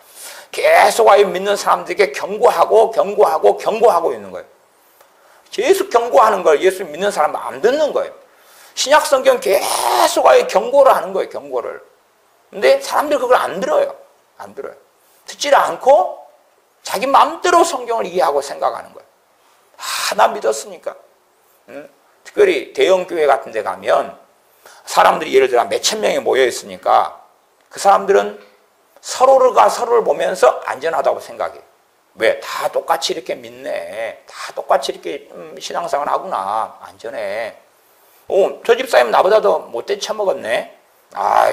계속 아예 믿는 사람들에게 경고하고 있는 거예요. 계속 경고하는 걸 예수 믿는 사람은 안 듣는 거예요. 신약 성경 계속 아예 경고를 하는 거예요. 경고를. 근데 사람들이 그걸 안 들어요. 안 들어요. 듣지를 않고 자기 마음대로 성경을 이해하고 생각하는 거예요. 나 믿었으니까. 특별히 대형교회 같은 데 가면 사람들이 예를 들어 몇천 명이 모여 있으니까 그 사람들은 서로를 보면서 안전하다고 생각해요. 왜? 다 똑같이 이렇게 믿네. 다 똑같이 이렇게 신앙생활 하구나. 안전해. 저 집사님 나보다도 못돼 처먹었네.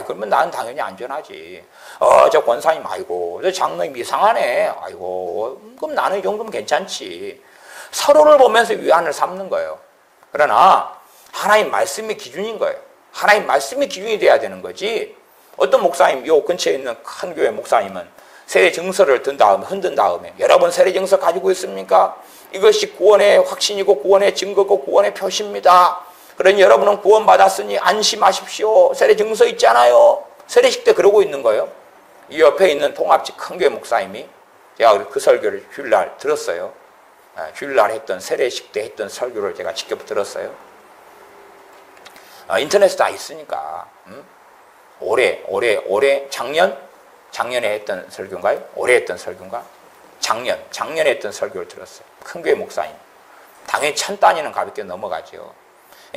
그러면 나는 당연히 안전하지. 저 권사님, 아이고, 저 장로님 이상하네. 아이고, 그럼 나는 이 정도면 괜찮지. 서로를 보면서 위안을 삼는 거예요. 그러나 하나님 말씀이 기준인 거예요. 하나님 말씀이 기준이 돼야 되는 거지. 어떤 목사님, 요 근처에 있는 큰 교회 목사님은 세례 증서를 흔든 다음에 여러분 세례 증서 가지고 있습니까? 이것이 구원의 확신이고 구원의 증거고 구원의 표시입니다. 그러니 여러분은 구원받았으니 안심하십시오. 세례 증서 있잖아요. 세례식 때 그러고 있는 거예요. 이 옆에 있는 통합지 큰 교회 목사님이 제가 그 설교를 주일날 들었어요. 주일날 했던 세례식 때 했던 설교를 제가 직접 들었어요. 인터넷에 다 있으니까. 올해 작년에 했던 설교인가요? 올해 했던 설교인가? 작년에 했던 설교를 들었어요. 큰 교회 목사님. 당연히 1000단위는 가볍게 넘어가죠.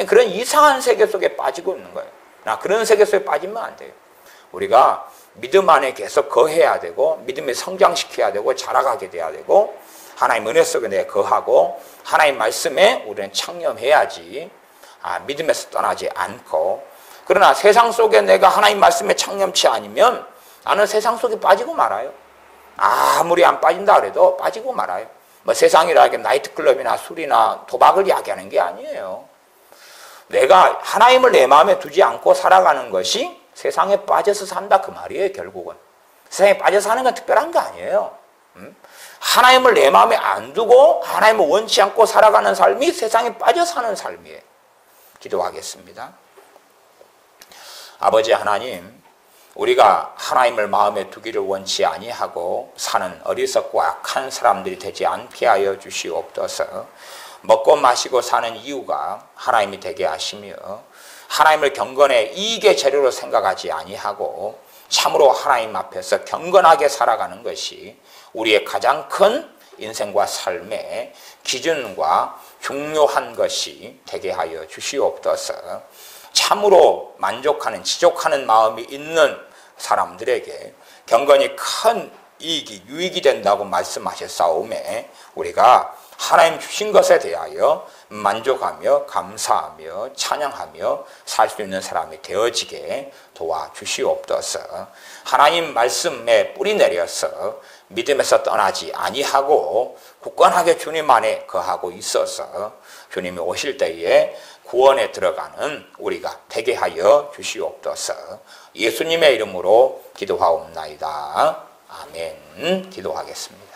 그런 이상한 세계 속에 빠지고 있는 거예요. 그런 세계 속에 빠지면 안 돼요. 우리가 믿음 안에 계속 거해야 되고 믿음에 성장시켜야 되고 자라가게 돼야 되고 하나님 은혜 속에 내 거하고 하나님 말씀에 우리는 창념해야지 믿음에서 떠나지 않고. 그러나 세상 속에 내가 하나님 말씀에 창념치 않으면 나는 세상 속에 빠지고 말아요. 아무리 안 빠진다 그래도 빠지고 말아요. 뭐 세상이라는 게 나이트클럽이나 술이나 도박을 이야기하는 게 아니에요. 내가 하나님을 내 마음에 두지 않고 살아가는 것이 세상에 빠져서 산다 그 말이에요. 결국은 세상에 빠져서 사는 건 특별한 거 아니에요. 하나님을 내 마음에 안 두고 하나님을 원치 않고 살아가는 삶이 세상에 빠져 사는 삶이에요. 기도하겠습니다. 아버지 하나님, 우리가 하나님을 마음에 두기를 원치 아니하고 사는 어리석고 악한 사람들이 되지 않게 하여 주시옵소서. 먹고 마시고 사는 이유가 하나님이 되게 하시며 하나님을 경건의 이익의 재료로 생각하지 아니하고 참으로 하나님 앞에서 경건하게 살아가는 것이 우리의 가장 큰 인생과 삶의 기준과 중요한 것이 되게 하여 주시옵소서. 참으로 만족하는 지족하는 마음이 있는 사람들에게 경건이 큰 이익이 유익이 된다고 말씀하셨사오매 우리가 하나님 주신 것에 대하여 만족하며 감사하며 찬양하며 살 수 있는 사람이 되어지게 도와주시옵소서. 하나님 말씀에 뿌리 내려서 믿음에서 떠나지 아니하고 굳건하게 주님 안에 거하고 있어서 주님이 오실 때에 구원에 들어가는 우리가 되게 하여 주시옵소서. 예수님의 이름으로 기도하옵나이다. 아멘. 기도하겠습니다.